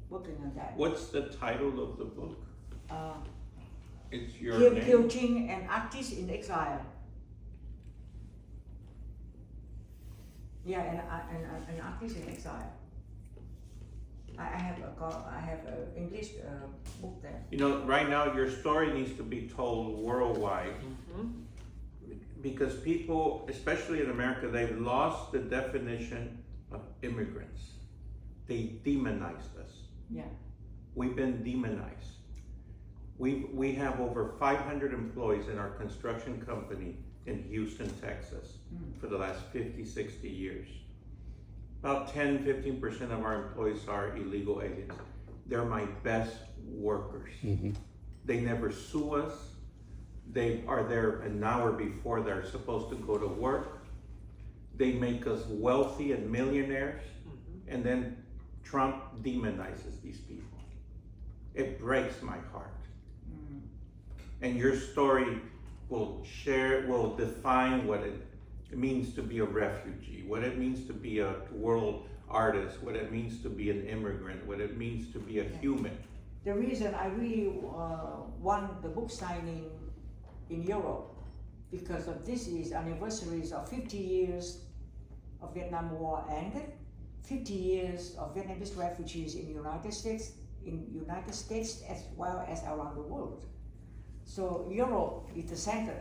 working on that. What's the title of the book? It's your Kieu name? Chinh, an artist in exile. Yeah, an artist in exile. I have a English book there. You know, right now your story needs to be told worldwide because people, especially in America, they've lost the definition of immigrants. They demonized us. Yeah. We've been demonized. We have over 500 employees in our construction company in Houston, Texas for the last 50, 60 years. About 10-15% of our employees are illegal aliens. They're my best workers. They never sue us. They are there an hour before they're supposed to go to work. They make us wealthy and millionaires. And then Trump demonizes these people. It breaks my heart. And your story will define what it means to be a refugee, what it means to be a world artist, what it means to be an immigrant, what it means to be a human. The reason I really want the book signing in Europe, because of this is anniversaries of 50 years of Vietnam War ended, 50 years of Vietnamese refugees in United States as well as around the world. So Europe is the center,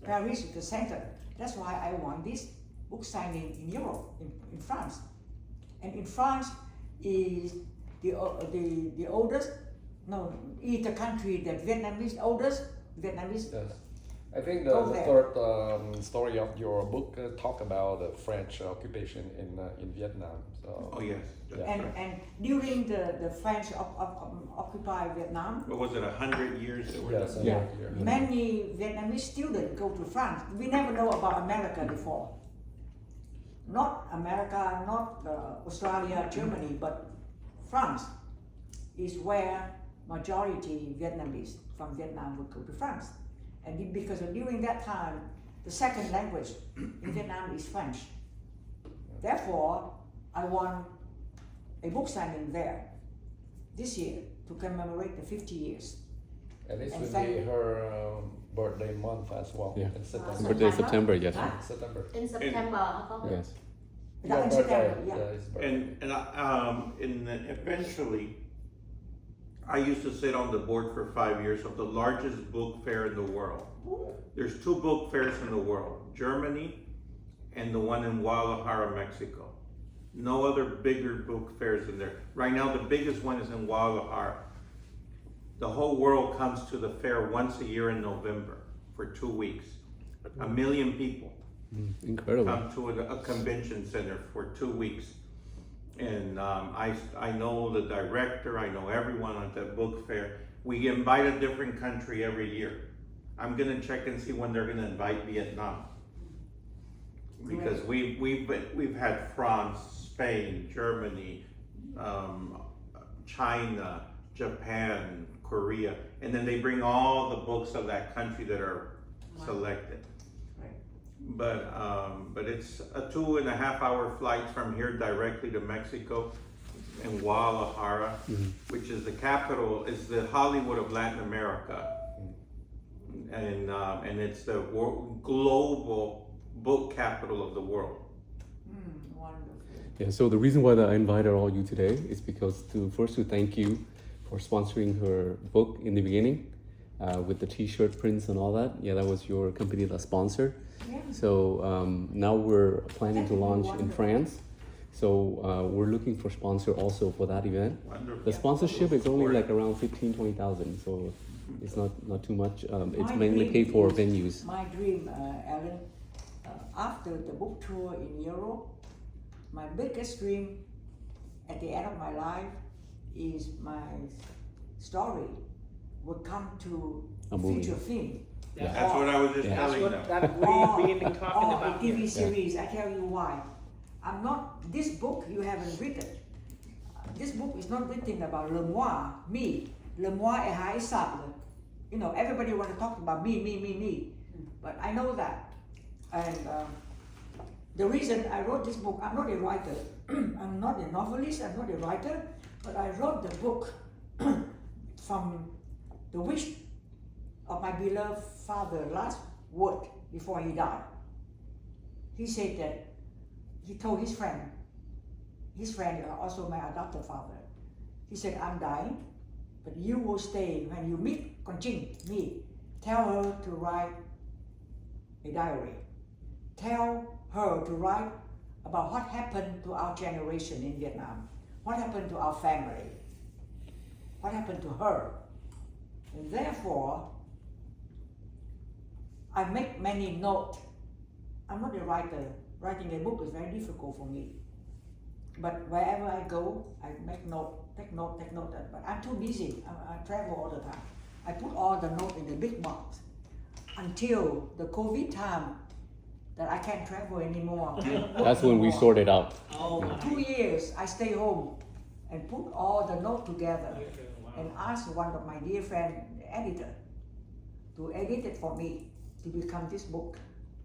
Paris is the center. That's why I want this book signing in Europe, in France. And in France is the oldest, no, is the country that Vietnamese. Yes. I think the Go there. third story of your book talk about the French occupation in Vietnam. So Oh yes, that's And right. and during the French occupy Vietnam, What was it, 100 years that were yes, done? Yeah. many Vietnamese students go to France. We never know about America before. Not America, not Australia, Germany, but France is where majority Vietnamese from Vietnam would go to France. And because during that time, the second language in Vietnam is French. Therefore, I want a book signing there this year to commemorate the 50 years. and this And will thank- be her birthday month as well. Yeah. In September. Birthday September, yes. Huh? September. In September hả con? Yes. Yeah, in September, yeah. his birthday. Eventually, I used to sit on the board for 5 years of the largest book fair in the world. There's 2 book fairs in the world, Germany and the one in Guadalajara, Mexico. No other bigger book fairs in there. Right now, the biggest one is in Guadalajara. The whole world comes to the fair once a year in November for 2 weeks. 1 million people Incredible. come to a convention center for 2 weeks. And I know the director, I know everyone at that book fair. We invite a different country every year. I'm gonna check and see when they're gonna invite Vietnam. Because we've had France, Spain, Germany, China, Japan, Korea, and then they bring all the books of that country that are selected. But it's a 2.5-hour flight from here directly to Mexico in Guadalajara, which is the capital, is the Hollywood of Latin America. And it's the global book capital of the world. Wonderful. Yeah, so the reason why that I invited all you today is because to thank you for sponsoring her book in the beginning with the t-shirt prints and all that. Yeah, that was your company that sponsored. Yeah. So now we're planning to launch in Wonderful. France. So we're looking for sponsor also for that event. Wonderful. The sponsorship is only like around 15-20,000, so it's not too much. It's My mainly dream paid for is- venues. My dream, Alan, after the book tour in Europe, my biggest dream at the end of my life is my story would come to A movie. feature film. Yeah. That's what I was just Yeah. That's telling what them. that we've been talking or about. a TV series. I tell you why. I'm not. This book you haven't written. This book is not written about le moi, me. Le moi est high sable. You know, everybody want to talk about me. But I know that. And the reason I wrote this book, I'm not a writer. I'm not a novelist, I'm not a writer, but I wrote the book from the wish of my beloved father, last word before he died. He said that he told his friend also my adopted father, he said, I'm dying, but you will stay. When you meet Kieu Chinh, me, tell her to write a diary. Tell her to write about what happened to our generation in Vietnam, what happened to our family, what happened to her. And therefore, I make many notes. I'm not a writer. Writing a book is very difficult for me. But wherever I go, I make note, take note. But I'm too busy. I travel all the time. I put all the notes in the big box until the COVID time that I can't travel anymore. That's when we sorted out. 2 years I stay home and put all the notes together and ask one of my dear friend, the editor, to edit it for me to become this book.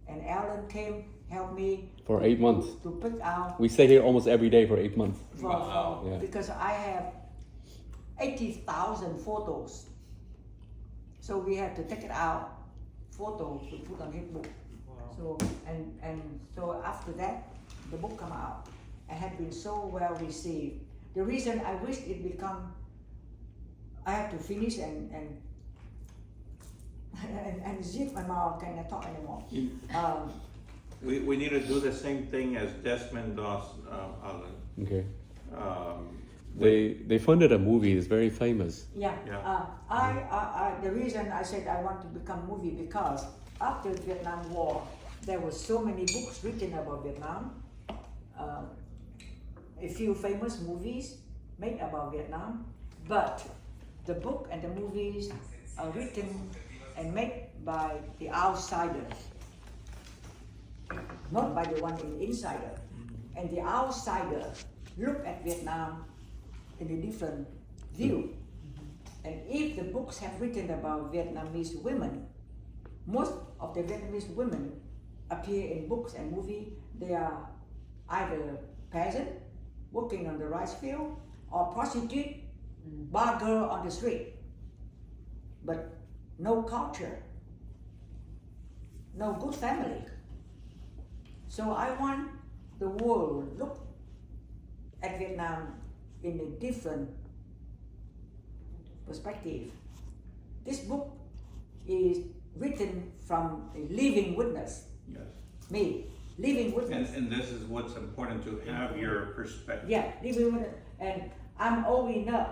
And Alan came, helped me For 8 months. to pick out We stay here almost every day for 8 months. Yeah. because I have 80,000 photos. So we have to take it out, photos to put on his book. So and so after that, the book come out and had been so well received. The reason I wish it become, I have to finish and zip my mouth, cannot talk anymore. We need to do the same thing as Desmond Doss, Alan. Okay. Um, They funded a movie. It's very famous. Yeah. Yeah. I the reason I said I want to become movie because after the Vietnam War, there were so many books written about Vietnam. A few famous movies made about Vietnam, but the book and the movies are written and made by the outsider, not by the one insider. And the outsider look at Vietnam in a different view. And if the books have written about Vietnamese women, most of the Vietnamese women appear in books and movies. They are either peasant working on the rice field or prostitute, bar girl on the street. But no culture, no good family. So I want the world look at Vietnam in a different perspective. This book is written from a living witness, yes. me, living witness. And this is what's important, to have your perspective. Yeah, living witness. And I'm old enough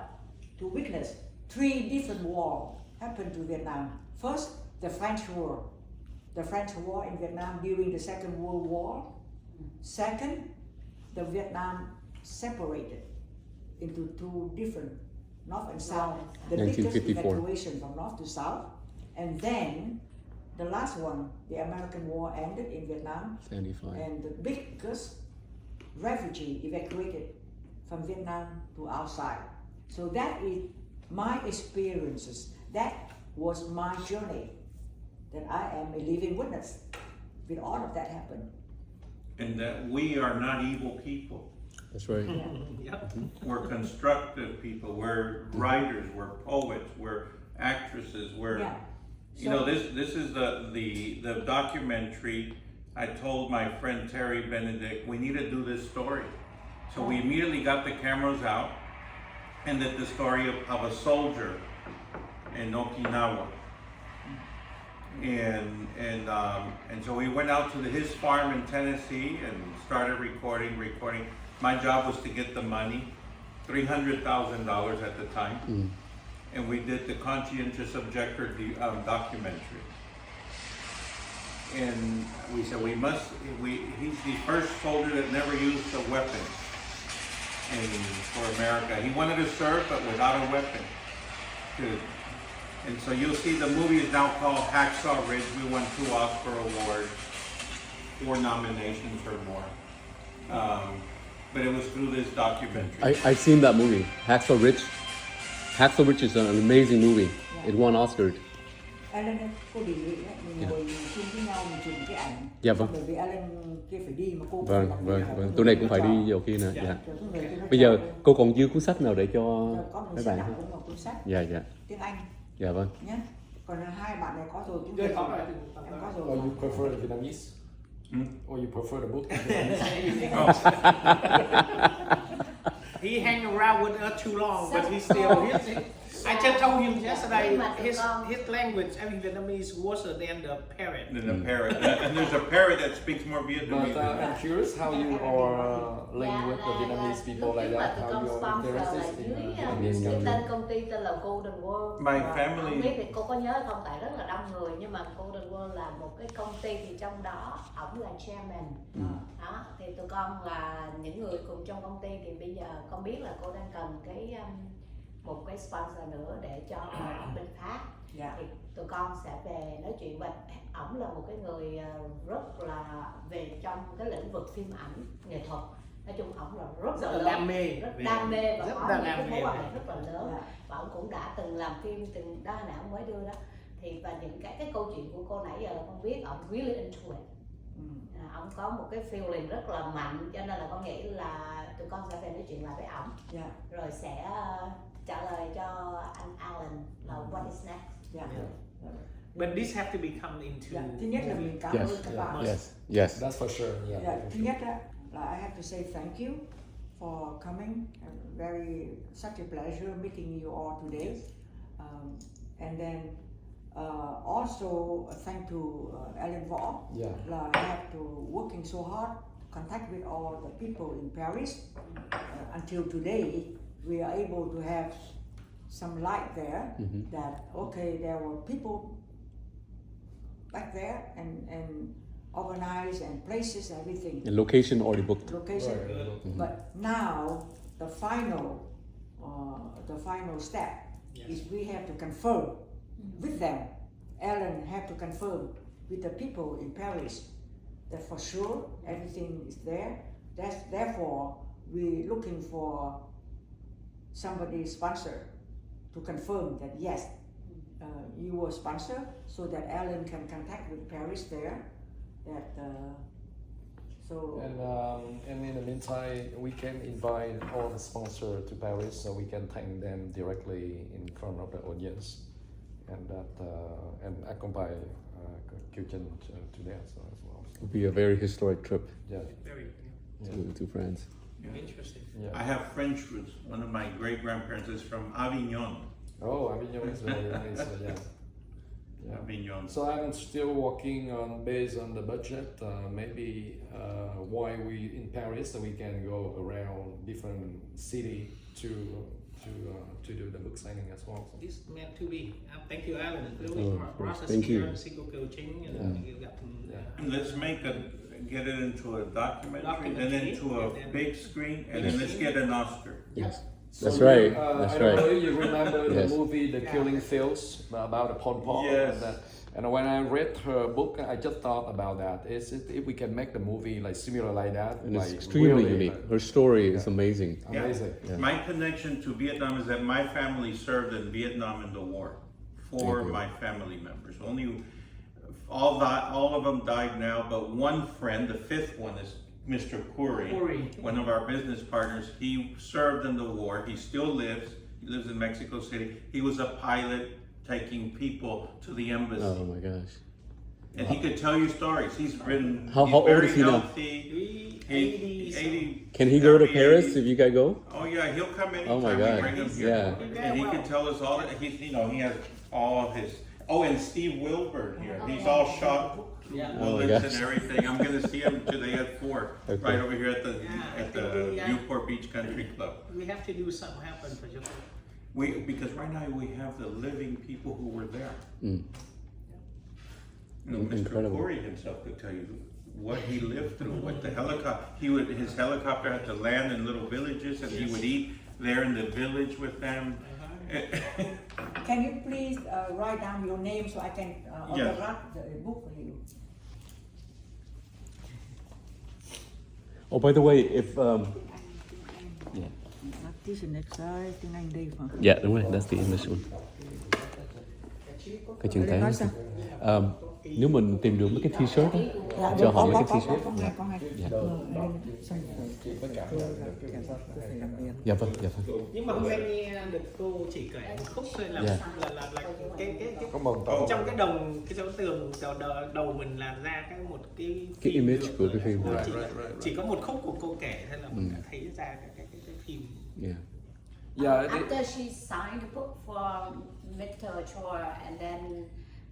to witness 3 different wars happened to Vietnam. First, the French War. The French War in Vietnam during the Second World War. Second, the Vietnam separated into 2 different, North and South. The biggest 1954. evacuation from North to South. And then the last one, the American War ended in Vietnam. 75. And the biggest refugee evacuated from Vietnam to outside. So that is my experiences. That was my journey. That I am a living witness with all of that happened. And that we are not evil people. That's right. We're constructive people. We're writers. We're poets. We're actresses. We're, Yeah. you know, this is the documentary. I told my friend Terry Benedict, we need to do this story. So we immediately got the cameras out and did the story of a soldier in Okinawa. And so we went out to his farm in Tennessee and started recording. My job was to get the money, $300,000 at the time. And we did the conscientious objector documentary. And we said he's the first soldier that never used a weapon for America. He wanted to serve, but without a weapon. And so you'll see the movie is now called Hacksaw Ridge. We won 2 Oscar awards, 4 nominations or more. But it was through this documentary. I've seen that movie, Hacksaw Ridge. Hacksaw Ridge is an amazing movie. It won Oscar. Alan, cô đi, mình ngồi chung với nhau mình chụp cái ảnh. Dạ vâng. Bởi vì Alan kia phải đi mà cô cũng Vâng, phải làm vâng, việc. vâng. Tối nay cũng phải đi vào kia nè. Dạ. Rồi có người kia nó Bây giờ chọn. cô còn dư cuốn sách nào để cho Có một mấy sách bạn nào không? cũng một cuốn sách Dạ, dạ. tiếng Anh Dạ vâng. nhé. Còn hai bạn này có rồi. Chúng Dạ, tôi có rồi. em có Or rồi. you prefer the Vietnamese? Or you prefer the book? He hang around with us too long, but he still. I just told him yesterday his language, I mean Vietnamese, worse than the parrot. And a parrot, and there's a parrot that speaks more But Vietnamese than I'm curious how you are linked with the Vietnamese people like that. How you are interested in Vietnamese cái culture. tên công ty tên là Golden World. My Không family. biết thì cô có nhớ không, tại rất là đông người, nhưng mà Golden World là một cái công ty thì trong đó ổng là chairman. Đó thì tụi con là những người cùng trong công ty, thì bây giờ con biết là cô đang cần cái một cái sponsor nữa để cho ở bên khác. Dạ. Thì tụi con sẽ về nói chuyện, và ổng là một cái người rất là về trong cái lĩnh vực phim ảnh nghệ thuật. Nói chung ổng là rất là lớn, đam mê, rất đam mê và rất có là những đam cái mê. mối quan hệ rất là lớn. Dạ. Và ông cũng đã từng làm phim, từng đó nè ông mới đưa đó. Thì và những cái câu chuyện của cô nãy giờ là con biết ông really into it. Ông có một cái feeling rất là mạnh, cho nên là con nghĩ là tụi con sẽ về nói chuyện lại với ổng. Dạ. Rồi sẽ trả lời cho anh Alan là what is next. Dạ. But this have to become into. Dạ. Thứ nhất là mình cảm Yes. ơn các bạn. Yes. Yes. That's for sure. Yeah. Yeah, thứ nhất á, là I have to say thank you for coming. Such a pleasure meeting you all today. And then also thank to Alan Võ. Yeah. Là I have to working so hard, contact with all the people in Paris. Until today, we are able to have some light there. That okay, there were people back there and organized and places, everything. And location already booked. Location. Right. But now the final step is we have to confirm with them. Alan have to confirm with the people in Paris that for sure everything is there. Therefore we're looking for somebody sponsor to confirm that yes, you were sponsor, so that Alan can contact with Paris there. And in the meantime, we can invite all the sponsors to Paris, so we can thank them directly in front of the audience, and accompany Kieu Chinh to there as well. It will be a very historic trip Yeah. Very to France. interesting. Yeah. I have French roots. One of my great grandparents is from Avignon. Oh, Avignon is really nice. Yeah. Yeah. Avignon. So I'm still working on based on the budget. Maybe while we in Paris, so we can go around different city to do the book signing as well. So. This meant to be. Thank you, Alan. of course. Process Thank you. here, Kieu Chinh, and you got Let's get it into a documentary, then into a big screen, and then let's get an Oscar. Yes. So That's right. I That's don't know right. if you remember Yes. the movie The Killing Fields about the Pol Pot. Yes. And when I read her book, I just thought about that. If we can make the movie like similar like that, And like it's extremely really, unique. Her story is amazing. amazing. Yeah. My connection to Vietnam is that my family served in Vietnam in the war. Four of my family members. Only all of them died now, but one friend, the fifth one, is Mr. Puri, one of our business partners. He served in the war. He still lives. He lives in Mexico City. He was a pilot taking people to the embassy. Oh my gosh. And he could tell you stories. He's written. How he's old very is he now? healthy. 80. Can he go to 30, Paris 80. if you guys go? Oh yeah, he'll come in. Oh my we God. bring him here. Yeah. And he can tell us all. He has all his. Oh, and Steve Wilbur here. He's all shot. Yeah. Oh my Bullets gosh. and everything. I'm gonna see him today at 4, Okay. right over here at Yeah, the Newport Beach Country Club. We have to do something happen for you. Because right now we have the living people who were there. Mm. You know, Mr. Incredible. Corey himself could tell you what he lived through, what the helicopter. His helicopter had to land in little villages, and he would eat there in the village with them. Can you please write down your name so I can Yes. autograph the book for you? Oh, by the way, if yeah, This is next slide, tiếng Anh đây phải yeah, đúng rồi, that's the English one. Cái chữ cái. Nếu mình tìm được mấy cái t-shirt á, cho họ mấy cái t-shirt. Dạ. Dạ. Dạ vâng, dạ vâng. Nhưng mà hôm nay nghe được cô chỉ kể một khúc thôi là Yeah. là cái Có mừng tao. trong cái đồng cái dấu tường đầu mình làm ra một cái image được của cái phim. chỉ có một khúc của cô kể thôi là mình đã thấy ra cái phim. Yeah. Yeah, After she signed the book for Mr. Chor, and then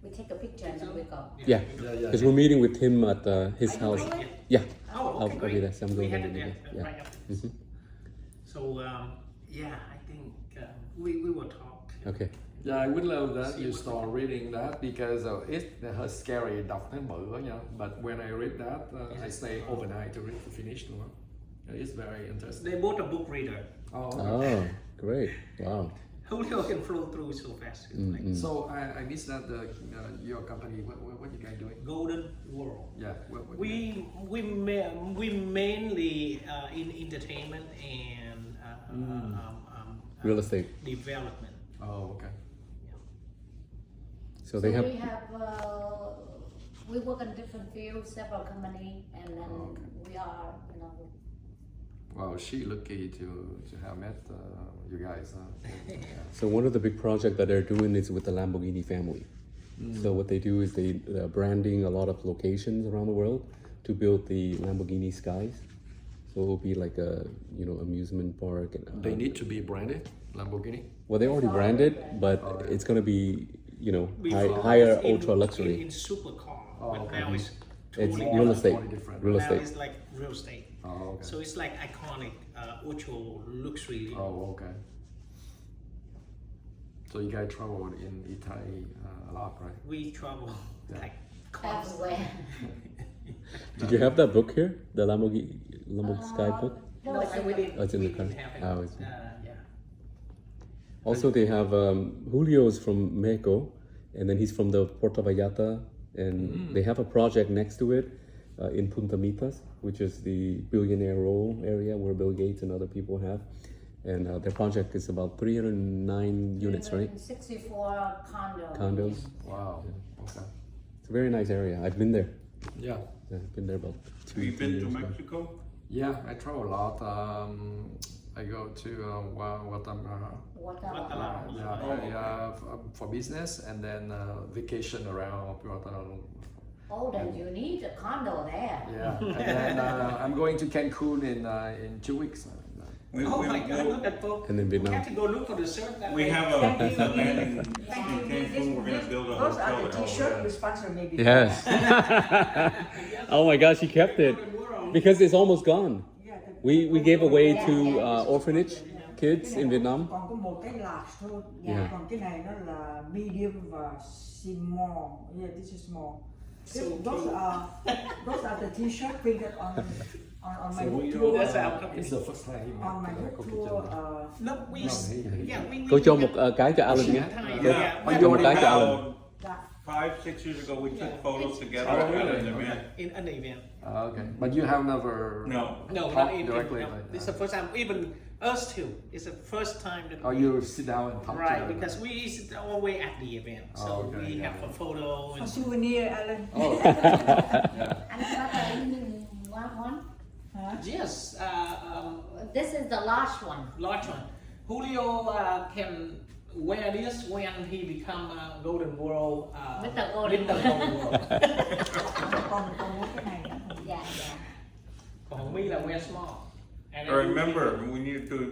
we take a picture and then we go. Yeah. Because we're meeting with him at his Are you house. going? Yeah. Oh, I'll okay, be great. there. So I'm We going had there it today. there, Yeah. right after. Mhm. So yeah, I think we will talk. Okay. Yeah, I would love that you start reading that because it's hơi scary đọc thấy bự quá nha. But when I read that, I stay overnight to read to finish luôn. It's very interesting. They both a book reader. Oh, okay. Oh, great. Wow. Julio can flow through so fast. It's like So I missed that your company. What you guys doing? Golden World. Yeah. What We mainly in entertainment and Real estate. development. Oh, okay. So they have. we have we work in different fields, several companies, and then we are, you know. Wow, she lucky to have met you guys. So one of the big projects that they're doing is with the Lamborghini family. So what they do is they branding a lot of locations around the world to build the Lamborghini skies. So it will be like a amusement park. And, They need to be branded Lamborghini. well, they already branded, but it's gonna be Before higher in- ultra luxury. in supercar, Oh, but okay. now it's It's totally real estate. Totally different. Real now estate. it's like real estate. Oh, okay. So it's like iconic, ultra luxury. Oh, okay. So you guys traveled in Italy a lot, right? We travel like Everywhere. Did you have that book here, the Lamborghini Sky book? No, we didn't. Oh, it's in we the car. didn't have it. Oh, it's- Yeah. Also, they have Julio's from Mexico, and then he's from the Puerto Vallarta, and they have a project next to it in Punta Mitas, which is the billionaire row area where Bill Gates and other people have. And their project is about 309 units, right? 64 condos. Condos. Wow. Okay. It's a very nice area. I've been there. Yeah. I've been there about two Have you been to years ago. Mexico? Yeah, I travel a lot. I go to Guatemala. Guatemala. For business and then vacation around Guatemala. Oh, then you need a condo there. Yeah, and then I'm going to Cancun in 2 weeks. Oh my God! Look at both. And then We Vietnam. have to go look for the shirt. That We way. have a man in Thank you. Cancun, we're gonna build a Those are hotel. the t-shirt you sponsor me before. Yes. Oh my gosh, he kept it because it's almost gone. We gave away to orphanage kids in Vietnam. Còn có một cái large thôi. Yeah. Còn cái này nó là medium và small. Yeah, this is small. Those are the t-shirt printed on my book tour. That's our company. It's the first time you On my met book tour. No, we. Yeah, we. Cô cho một cái cho Alan nhé. Yeah, Cho một cái cho Alan. about 5-6 years ago, we took photos together at an event. In an event. Okay, but you have never. No, No, Talk not even. directly No. like This is that. the first time. Even us too. It's the first time that. Oh, you sit down and talk Right, to them. because we sit always at the event, so Oh, okay, we yeah. have a photo A and souvenir, Alan. Oh, And one. yes, This is the last one. large one. Julio can wear this when he become Golden World. Mr. Golden Mr. Golden World. Còn một cái này nữa. Yeah, yeah. Còn me là wear small. And I then remember, we need to do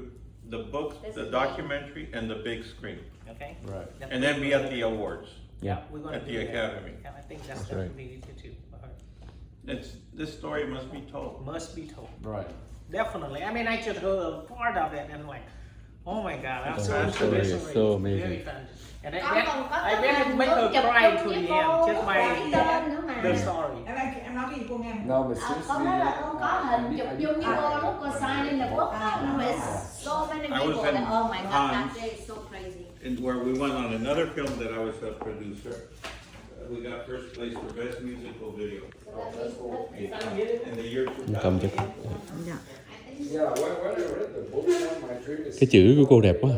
the books, This the is documentary, and the big screen. Okay. right. And then be at the awards. Yeah, we're gonna At do the that. academy. Yeah, I think that's That's what right. we need to do. This story must be told. Must be told. Right. Definitely. I mean, I just heard a part of it and like, oh my God, I'm The so whole story is interested. so amazing. Very fun. And Con còn có I cái bet it hình make her chụp cry chung to với the cô end. Just cái my tên nữa mà. the story. Em nói cái gì cô nghe? No, but Con seriously, nói là con có hình chụp chung với cô lúc cô sign in the book. So many I was people in that, oh my God, that Cannes. day is so crazy. And where we went on another film that I was a producer. We got first place for best musical video in the year 2000. Cầm cho. Dạ. yeah, when I read the book, my previous Cái chữ của cô đẹp quá.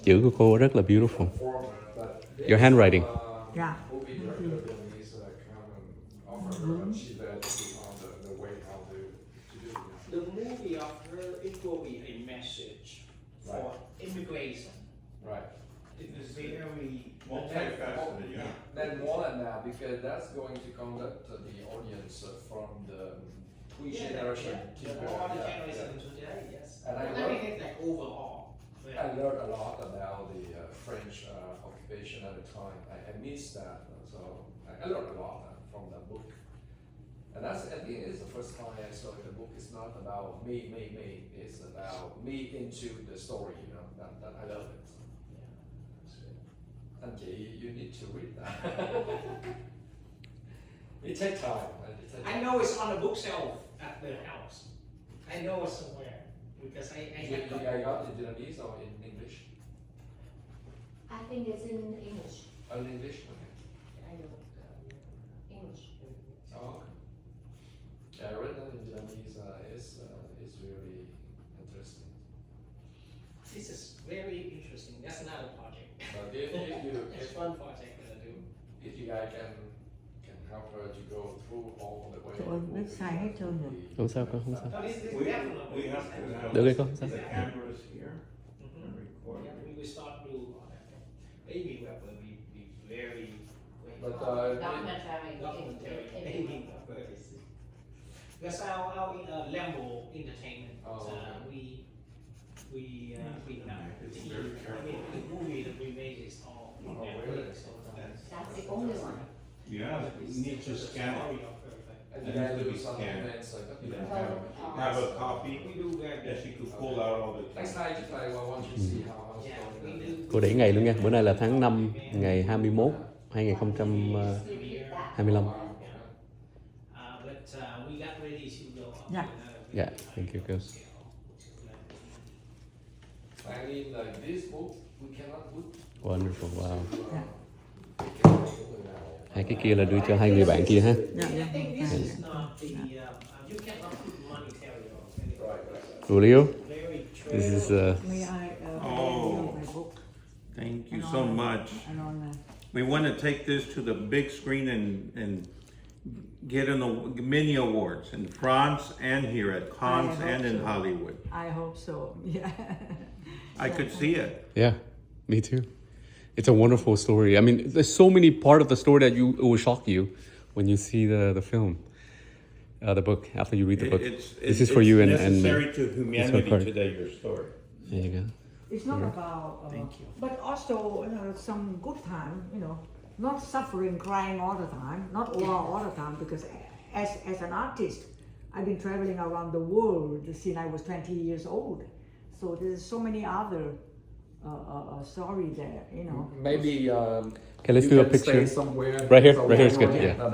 Chữ của cô rất là beautiful. Your handwriting. Dạ. her, but she's very keen on the way how to do it. The movie of her, it will be a message for immigration. Right. It is very Multifaceted, yeah. Then more than that, because that's going to conduct the audience from the three generation to all the yeah. generation today, yes. And I I love- think it's like overall. I learned a lot about the French occupation at the time. I missed that, so I learned a lot from that book. And that's, I think it's the first time I saw the book. It's not about me. It's about me into the story, you know, that I love it. And you need to read that. It takes time. I know it's on the bookshelf at the house. I know it's somewhere because I You have got it in Vietnamese or in English? I think it's in English. Oh, in English? Okay. I know. English. Oh, okay. Yeah, I read that in Vietnamese. It's really interesting. This is very interesting. That's another project. But It's fun project to do. if you guys can help her to go through all the way. Trời ơi, biết sai hết trơn rồi. Không sao con, không sao. So this We definitely. have to have Được rồi con, không sao. the cameras here Mhm. and record. Yeah, we will start do all that. Baby web will be very But Documentary. documentary. in- Baby in- web will be. That's our Lambo entertainment. Oh, okay. We It's very careful. the movie that we made is all. Oh, really? So That's the only one. Yeah, you need to scan it. and you guys do some events like You that. know, have a copy We do very that good. she could pull out all the Next time. time, if I want you to see how it's Yeah, we going. do. Cô để ngày luôn nha. Bữa nay là tháng 5 ngày 21 2025. But we got ready to go on Yeah. to another Yeah, video. thank you, girls. I mean, like this book, we cannot put. Wonderful, wow. Yeah. Hai cái kia là đưa cho hai người bạn kia ha. Yeah, I yeah. think this is not the, you cannot put monetary or anything. Julio, Very this is May I Oh. my book? Thank you And so on- much. And on We want to take this to the big screen and get in the many awards in France and here at Cannes I and hope in so. Hollywood. I hope so. Yeah. I could see it. yeah, me too. It's a wonderful story. I mean, there's so many part of the story that it will shock you when you see the film, the book. After you read the book, this is for you and me. necessary to humanity part. today. Your story. There you go. It's not about, Thank you. but also some good time, not suffering, crying all the time, not all the time, because as an artist, I've been traveling around the world since I was 20 years old. So there's so many other story there, Maybe Okay, let's you do a can stay picture. somewhere. Right here, So right here is we good, can- yeah.